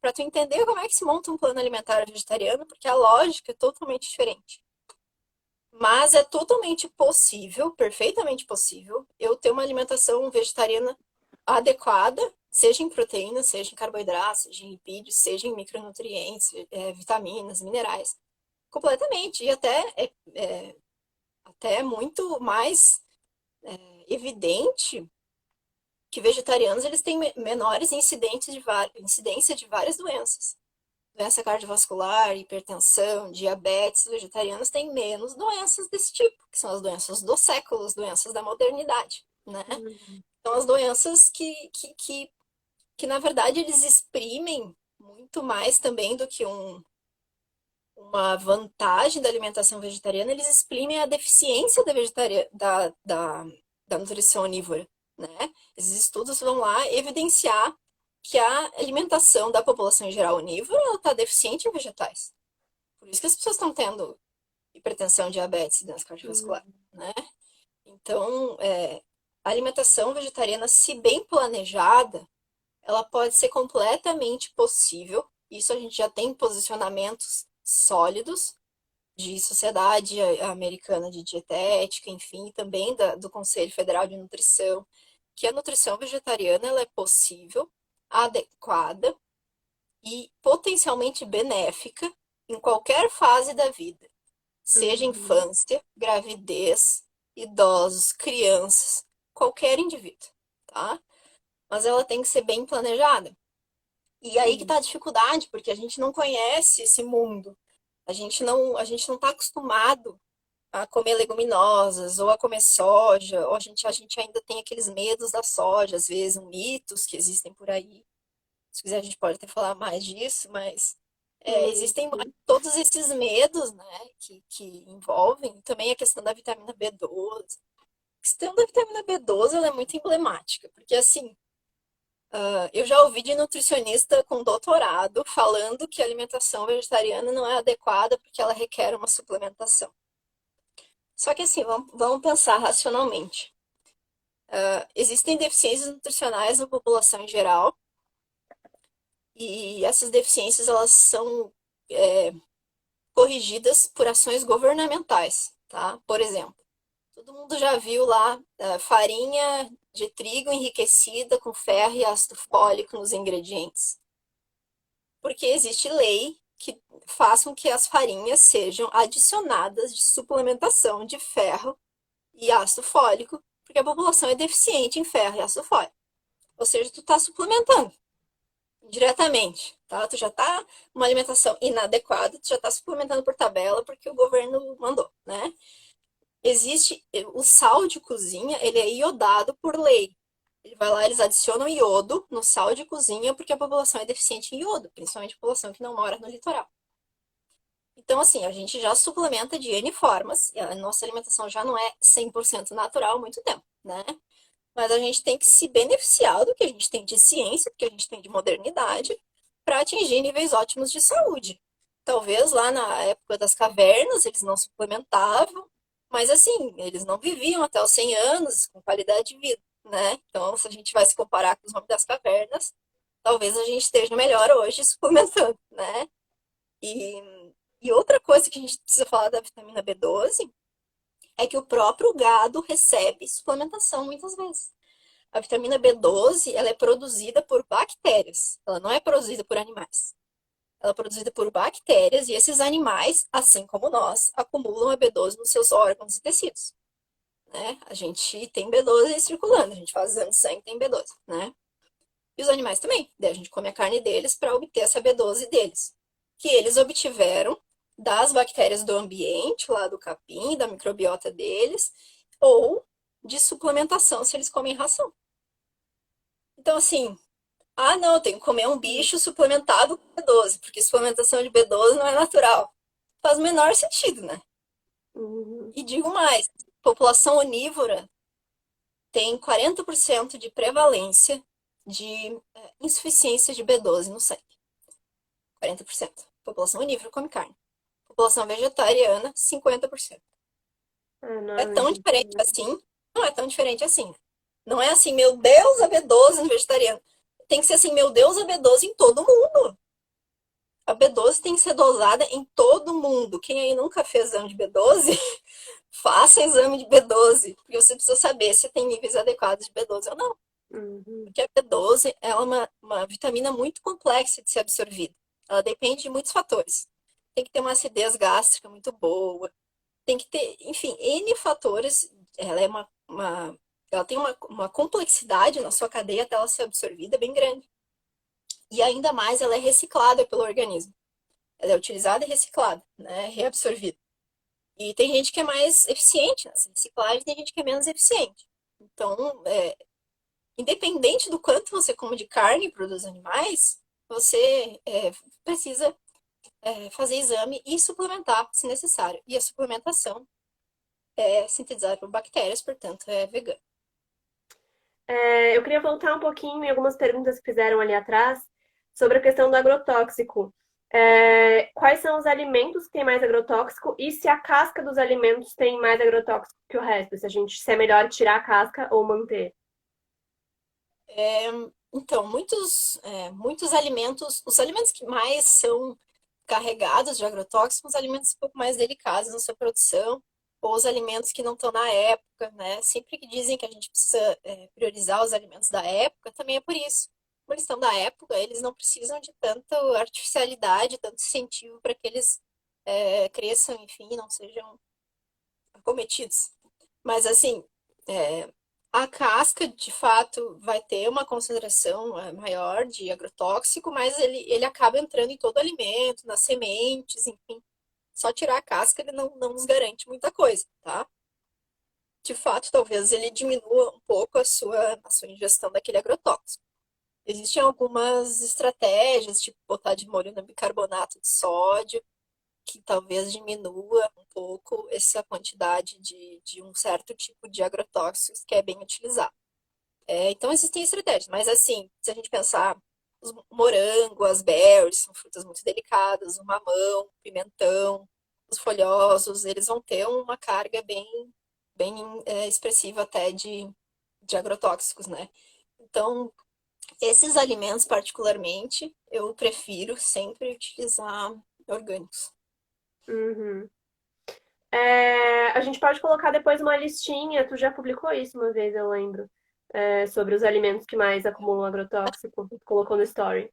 S2: para tu entender como é que se monta um plano alimentar vegetariano, porque a lógica é totalmente diferente. Mas é totalmente possível, perfeitamente possível, eu ter uma alimentação vegetariana adequada, seja em proteína, seja em carboidratos, seja em lipídios, seja em micronutrientes, vitaminas, minerais, completamente. E até muito mais evidente que vegetarianos eles têm menores incidência de várias doenças. Doença cardiovascular, hipertensão, diabetes, vegetarianos têm menos doenças desse tipo, que são as doenças do século, as doenças da modernidade, né? São as doenças que na verdade, eles exprimem muito mais também do que uma vantagem da alimentação vegetariana, eles exprimem a deficiência da nutrição onívora, né? Esses estudos vão lá evidenciar que a alimentação da população em geral onívora está deficiente em vegetais. Por isso que as pessoas estão tendo hipertensão, diabetes e doença cardiovascular, né? Então, a alimentação vegetariana, se bem planejada, ela pode ser completamente possível. Isso a gente já tem posicionamentos sólidos de Sociedade Americana de Dietética, enfim, também do Conselho Federal de Nutrição, que a nutrição vegetariana ela é possível, adequada e potencialmente benéfica em qualquer fase da vida, seja
S1: Uhum.
S2: infância, gravidez, idosos, crianças, qualquer indivíduo, tá? Mas ela tem que ser bem planejada. E aí que
S1: Sim.
S2: tá a dificuldade, porque a gente não conhece esse mundo. A gente não está acostumado a comer leguminosas ou a comer soja, ou a gente ainda tem aqueles medos da soja, às vezes, mitos que existem por aí. Se quiser, a gente pode até falar mais disso, mas
S1: Sim,
S2: existem
S1: sim.
S2: todos esses medos, né, que envolvem também a questão da vitamina B12. A questão da vitamina B12 ela é muito emblemática, porque assim, eu já ouvi de nutricionista com doutorado falando que a alimentação vegetariana não é adequada porque ela requer uma suplementação. Só que assim, vamos pensar racionalmente. Existem deficiências nutricionais na população em geral, e essas deficiências elas são corrigidas por ações governamentais, tá? Por exemplo, todo mundo já viu lá farinha de trigo enriquecida com ferro e ácido fólico nos ingredientes. Porque existe lei que faz com que as farinhas sejam adicionadas de suplementação de ferro e ácido fólico, porque a população é deficiente em ferro e ácido fólico. Ou seja, tu está suplementando diretamente, tá? Tu já está uma alimentação inadequada, tu já está suplementando por tabela porque o governo mandou, né? Existe o sal de cozinha, ele é iodado por lei. Ele vai lá, eles adicionam iodo no sal de cozinha porque a população é deficiente em iodo, principalmente a população que não mora no litoral. Então, assim, a gente já suplementa de N formas, e a nossa alimentação já não é 100% natural há muito tempo, né? Mas a gente tem que se beneficiar do que a gente tem de ciência, do que a gente tem de modernidade, para atingir níveis ótimos de saúde. Talvez lá na época das cavernas eles não suplementavam, mas assim, eles não viviam até os 100 anos com qualidade de vida, né? Então, se a gente vai se comparar com os homens das cavernas, talvez a gente esteja melhor hoje suplementando, né? E outra coisa que a gente precisa falar da vitamina B12 é que o próprio gado recebe suplementação muitas vezes. A vitamina B12, ela é produzida por bactérias, ela não é produzida por animais. Ela é produzida por bactérias e esses animais, assim como nós, acumulam a B12 nos seus órgãos e tecidos, né? A gente tem B12 circulando, a gente faz exame de sangue e tem B12, né? E os animais também. Daí a gente come a carne deles para obter essa B12 deles, que eles obtiveram das bactérias do ambiente, lá do capim, da microbiota deles, ou de suplementação se eles comem ração. Então, assim, não, eu tenho que comer um bicho suplementado com B12, porque suplementação de B12 não é natural. Faz o menor sentido, né?
S1: Uhum.
S2: E digo mais, população onívora tem 40% de prevalência de insuficiência de B12 no sangue. 40%. População onívora come carne. População vegetariana, 50%.
S1: Ah, não
S2: É
S1: é
S2: tão
S1: muito
S2: diferente
S1: diferente.
S2: assim? Não é tão diferente assim. Não é assim, meu Deus, a B12 no vegetariano. Tem que ser assim, meu Deus, a B12 em todo mundo. A B12 tem que ser dosada em todo mundo. Quem aí nunca fez exame de B12, faça exame de B12. Porque você precisa saber se tem níveis adequados de B12 ou não.
S1: Uhum.
S2: Porque a B12 é uma vitamina muito complexa de ser absorvida. Ela depende de muitos fatores. Tem que ter uma acidez gástrica muito boa, tem que ter, enfim, N fatores. Ela é ela tem uma complexidade na sua cadeia até ela ser absorvida bem grande. E ainda mais ela é reciclada pelo organismo. Ela é utilizada e reciclada, né? Reabsorvida. E tem gente que é mais eficiente nessa reciclagem, tem gente que é menos eficiente. Então, independente do quanto você come de carne para os animais, você precisa fazer exame e suplementar, se necessário. E a suplementação é sintetizada por bactérias, portanto, é vegana.
S1: Eu queria voltar um pouquinho em algumas perguntas que fizeram ali atrás sobre a questão do agrotóxico. Quais são os alimentos que têm mais agrotóxico e se a casca dos alimentos tem mais agrotóxico que o resto? Se é melhor tirar a casca ou manter?
S2: Então, muitos alimentos, os alimentos que mais são carregados de agrotóxicos, alimentos um pouco mais delicados na sua produção, ou os alimentos que não estão na época, né? Sempre que dizem que a gente precisa priorizar os alimentos da época, também é por isso. Por eles estão da época, eles não precisam de tanta artificialidade, tanto incentivo para que eles cresçam, enfim, não sejam acometidos. Mas assim, é, a casca, de fato, vai ter uma concentração maior de agrotóxico, mas ele acaba entrando em todo o alimento, nas sementes, enfim. Só tirar a casca, ele não nos garante muita coisa, tá? De fato, talvez ele diminua um pouco a sua ingestão daquele agrotóxico. Existem algumas estratégias, tipo botar de molho no bicarbonato de sódio, que talvez diminua um pouco essa quantidade de um certo tipo de agrotóxicos que é bem utilizado. Então existem estratégias, mas assim, se a gente pensar, os morango, as berries são frutas muito delicadas, o mamão, o pimentão, os folhosos, eles vão ter uma carga bem expressiva até de agrotóxicos, né? Então, esses alimentos particularmente, eu prefiro sempre utilizar orgânicos.
S1: Uhum. A gente pode colocar depois uma listinha, tu já publicou isso uma vez, eu lembro, sobre os alimentos que mais acumulam agrotóxico, colocou no story.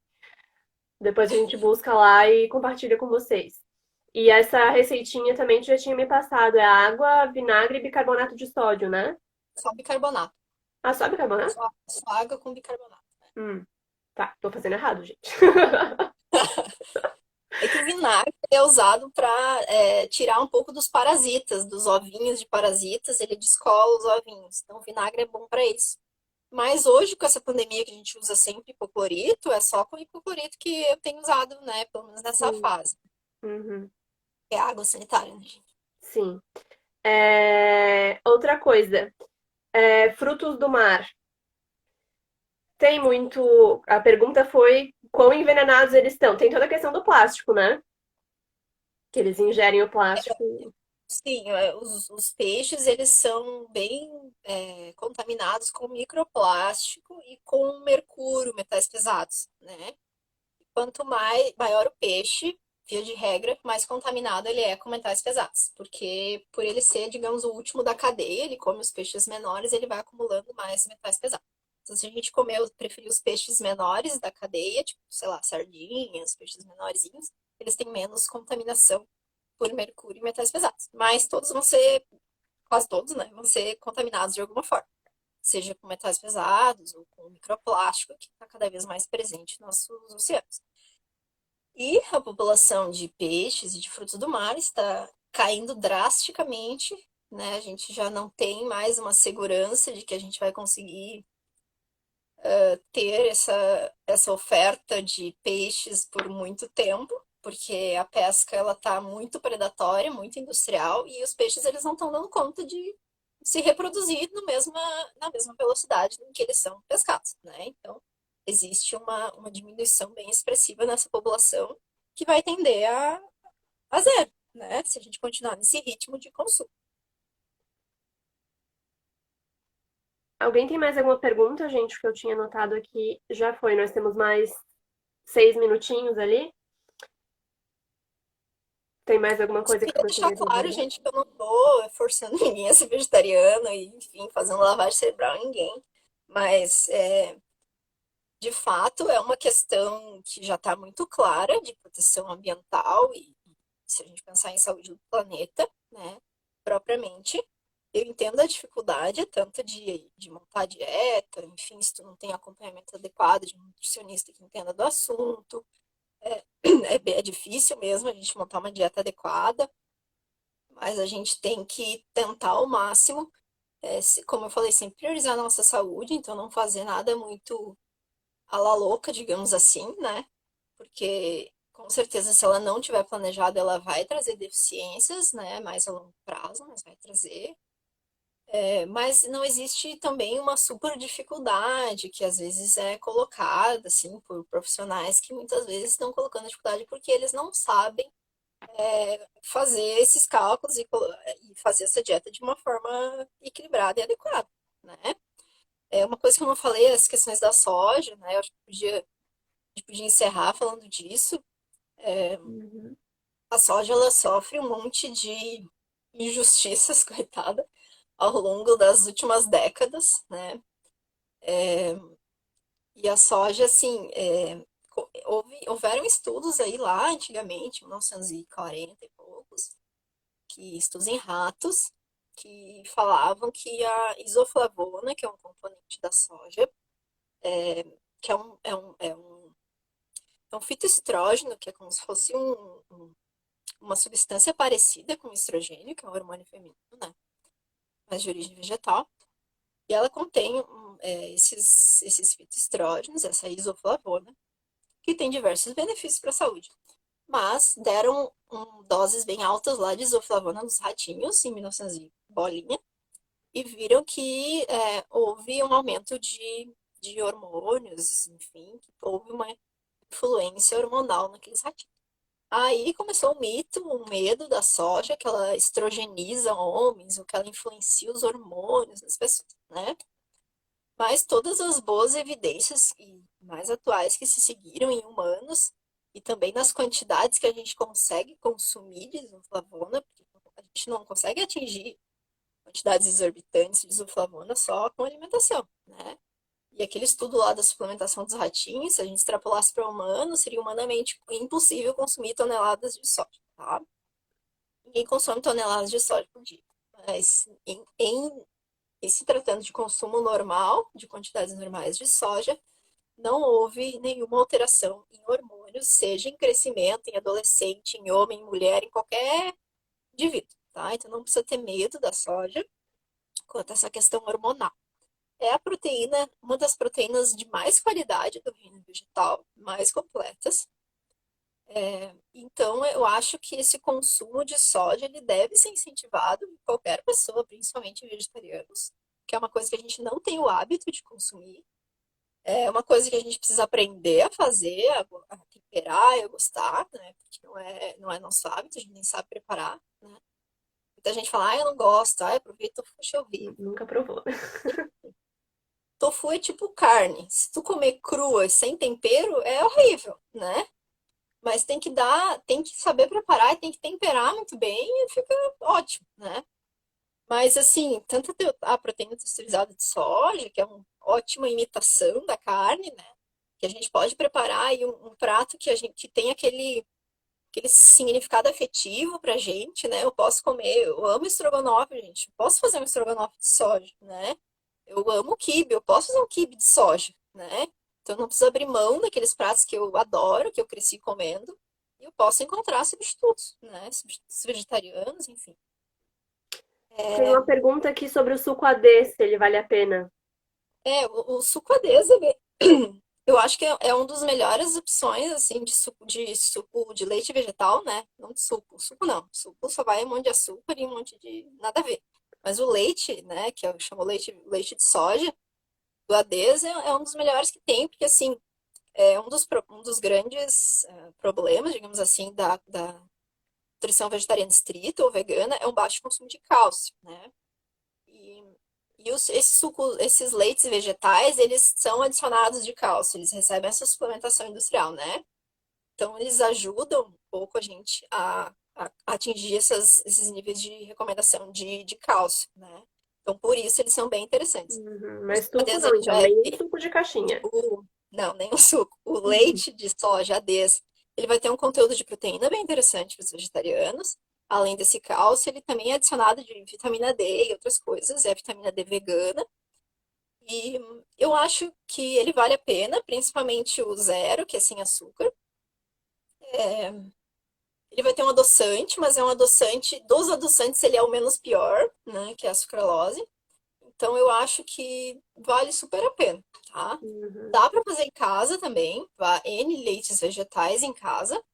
S1: Depois a gente busca lá e compartilha com vocês. E essa receitinha também tu já tinha me passado, é água, vinagre e bicarbonato de sódio, né?
S2: Só bicarbonato.
S1: Ah, só bicarbonato?
S2: Só água com bicarbonato.
S1: Hum, tá, tô fazendo errado, gente.
S2: É que o vinagre é usado para tirar um pouco dos parasitas, dos ovinhos de parasitas, ele descola os ovinhos. Então, o vinagre é bom para isso. Mas hoje, com essa pandemia que a gente usa sempre hipoclorito, é só com hipoclorito que eu tenho usado, né? Pelo menos nessa
S1: Sim.
S2: fase.
S1: Uhum,
S2: É água sanitária, né, gente?
S1: sim. Outra coisa, frutos do mar. Tem muito. A pergunta foi quão envenenados eles estão. Tem toda a questão do plástico, né? Que eles ingerem o plástico.
S2: Sim, os peixes, eles são bem contaminados com microplástico e com mercúrio, metais pesados, né? Quanto maior o peixe, via de regra, mais contaminado ele é com metais pesados, porque por ele ser, digamos, o último da cadeia, ele come os peixes menores, ele vai acumulando mais metais pesados. Então, se a gente preferir os peixes menores da cadeia, tipo, sei lá, sardinhas, peixes menorzinhos, eles têm menos contaminação por mercúrio e metais pesados. Mas todos vão ser, quase todos, né, vão ser contaminados de alguma forma. Seja com metais pesados ou com microplástico, que está cada vez mais presente nos nossos oceanos. E a população de peixes e de frutos do mar está caindo drasticamente, né? A gente já não tem mais uma segurança de que a gente vai conseguir ter essa oferta de peixes por muito tempo, porque a pesca ela está muito predatória, muito industrial, e os peixes eles não estão dando conta de se reproduzir na mesma velocidade em que eles são pescados, né? Então, existe uma diminuição bem expressiva nessa população que vai tender a zero, né? Se a gente continuar nesse ritmo de consumo.
S1: Alguém tem mais alguma pergunta, gente? O que eu tinha anotado aqui já foi. Nós temos mais 6 minutinhos ali. Tem mais alguma
S2: Só
S1: coisa que tu
S2: queria deixar
S1: gostaria de
S2: claro,
S1: abordar?
S2: gente, que eu não tô forçando ninguém a ser vegetariano e, enfim, fazendo lavagem cerebral em ninguém. Mas, de fato, é uma questão que já está muito clara de proteção ambiental e, se a gente pensar em saúde do planeta, né, propriamente, eu entendo a dificuldade tanto de montar dieta, enfim, se tu não tem acompanhamento adequado de um nutricionista que entenda do assunto, é difícil mesmo a gente montar uma dieta adequada, mas a gente tem que tentar ao máximo, como eu falei, sempre priorizar a nossa saúde, então não fazer nada muito à la louca, digamos assim, né? Porque com certeza se ela não tiver planejada, ela vai trazer deficiências, né? Mais a longo prazo, mas vai trazer. Mas não existe também uma super dificuldade que às vezes é colocada assim por profissionais que muitas vezes estão colocando dificuldade porque eles não sabem fazer esses cálculos e fazer essa dieta de uma forma equilibrada e adequada, né? É uma coisa que eu não falei, as questões da soja, né? Eu acho que a gente podia encerrar falando disso.
S1: Uhum.
S2: A soja, ela sofre um monte de injustiças, coitada, ao longo das últimas décadas, né? E a soja, assim, houveram estudos aí lá antigamente, 1940 e poucos, que estudos em ratos, que falavam que a isoflavona, que é um componente da soja, que é um fitoestrógeno, que é como se fosse uma substância parecida com o estrogênio, que é um hormônio feminino, né? Mas de origem vegetal. E ela contém esses fitoestrógenos, essa isoflavona, que tem diversos benefícios para a saúde. Mas deram doses bem altas lá de isoflavona nos ratinhos em 1900 bolinha e viram que houve um aumento de hormônios, enfim, que houve uma influência hormonal naqueles ratinhos. Aí começou o mito, o medo da soja, que ela estrogeniza homens, ou que ela influencia os hormônios das pessoas, né? Mas todas as boas evidências e mais atuais que se seguiram em humanos e também nas quantidades que a gente consegue consumir de isoflavona, porque a gente não consegue atingir quantidades exorbitantes de isoflavona só com alimentação, né? E aquele estudo lá da suplementação dos ratinhos, se a gente extrapolasse para humanos, seria humanamente impossível consumir toneladas de soja, tá? Ninguém consome toneladas de soja por dia. Mas em se tratando de consumo normal, de quantidades normais de soja, não houve nenhuma alteração em hormônios, seja em crescimento, em adolescente, em homem, em mulher, em qualquer indivíduo, tá? Então não precisa ter medo da soja quanto a essa questão hormonal. É a proteína, uma das proteínas de mais qualidade do reino vegetal, mais completas. Então, eu acho que esse consumo de soja ele deve ser incentivado em qualquer pessoa, principalmente vegetarianos, que é uma coisa que a gente não tem o hábito de consumir. É uma coisa que a gente precisa aprender a fazer, a temperar, a gostar, né? Porque não é nosso hábito, a gente nem sabe preparar, né? Muita gente fala, eu não gosto, eu provei tofu, achei horrível.
S1: Nunca provou.
S2: Tofu é tipo carne. Se tu comer crua e sem tempero, é horrível, né? Mas tem que saber preparar, tem que temperar muito bem e fica ótimo, né? Mas assim, tanto a proteína texturizada de soja, que é uma ótima imitação da carne, né? Que a gente pode preparar aí um prato que tem aquele significado afetivo pra gente, né? Eu posso comer, eu amo estrogonofe, gente. Eu posso fazer um estrogonofe de soja, né? Eu amo quibe, eu posso fazer um quibe de soja, né? Então eu não preciso abrir mão daqueles pratos que eu adoro, que eu cresci comendo, e eu posso encontrar substitutos, né? Substitutos vegetarianos, enfim.
S1: Tem uma pergunta aqui sobre o suco AD, se ele vale a pena.
S2: O suco ADES, eu acho que é um dos melhores opções, assim, de suco de leite vegetal, né? Não de suco. Suco não. Suco só vai um monte de açúcar e um monte de nada a ver. Mas o leite, né, que eu chamo leite de soja, do ADES é um dos melhores que tem, porque, assim, um dos grandes problemas, digamos assim, da nutrição vegetariana estrita ou vegana é o baixo consumo de cálcio, né? E, esses leites vegetais, eles são adicionados de cálcio, eles recebem essa suplementação industrial, né? Então, eles ajudam um pouco a gente a atingir esses níveis de recomendação de cálcio, né? Então, por isso, eles são bem interessantes.
S1: Uhum,
S2: O
S1: mas suco
S2: ADES,
S1: não,
S2: ele
S1: então,
S2: já é
S1: nem suco de caixinha.
S2: não, nem o suco. O leite de soja ADES, ele vai ter um conteúdo de proteína bem interessante para os vegetarianos. Além desse cálcio, ele também é adicionado de vitamina D e outras coisas. É a vitamina D vegana. E eu acho que ele vale a pena, principalmente o zero, que é sem açúcar. Ele vai ter um adoçante, mas é um adoçante. Dos adoçantes, ele é o menos pior, né? Que é a sucralose. Então eu acho que vale super a pena, tá?
S1: Uhum.
S2: Dá para fazer em casa também, N leites vegetais em casa,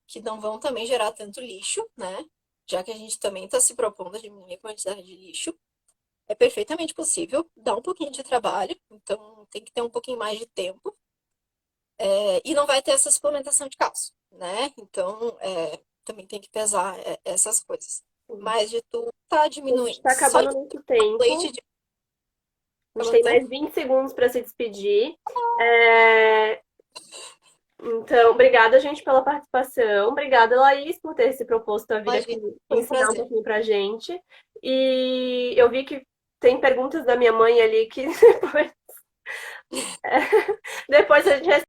S2: que não vão também gerar tanto lixo, né? Já que a gente também está se propondo a diminuir a quantidade de lixo. É perfeitamente possível, dá um pouquinho de trabalho, então tem que ter um pouquinho mais de tempo. E não vai ter essa suplementação de cálcio, né? Então, também tem que pesar essas coisas.
S1: Sim.
S2: Mas de tu tá
S1: A gente
S2: diminuindo,
S1: está
S2: só
S1: acabando
S2: de
S1: o nosso
S2: leite
S1: tempo.
S2: de
S1: A gente
S2: acabando
S1: tem
S2: tempo?
S1: mais 20 segundos para se despedir. É, Então, obrigada, gente, pela participação. Obrigada, Laís, por ter se proposto a vir aqui
S2: Imagina, foi um
S1: ensinar um
S2: prazer.
S1: pouquinho pra gente. E eu vi que tem perguntas da minha mãe ali que depois a gente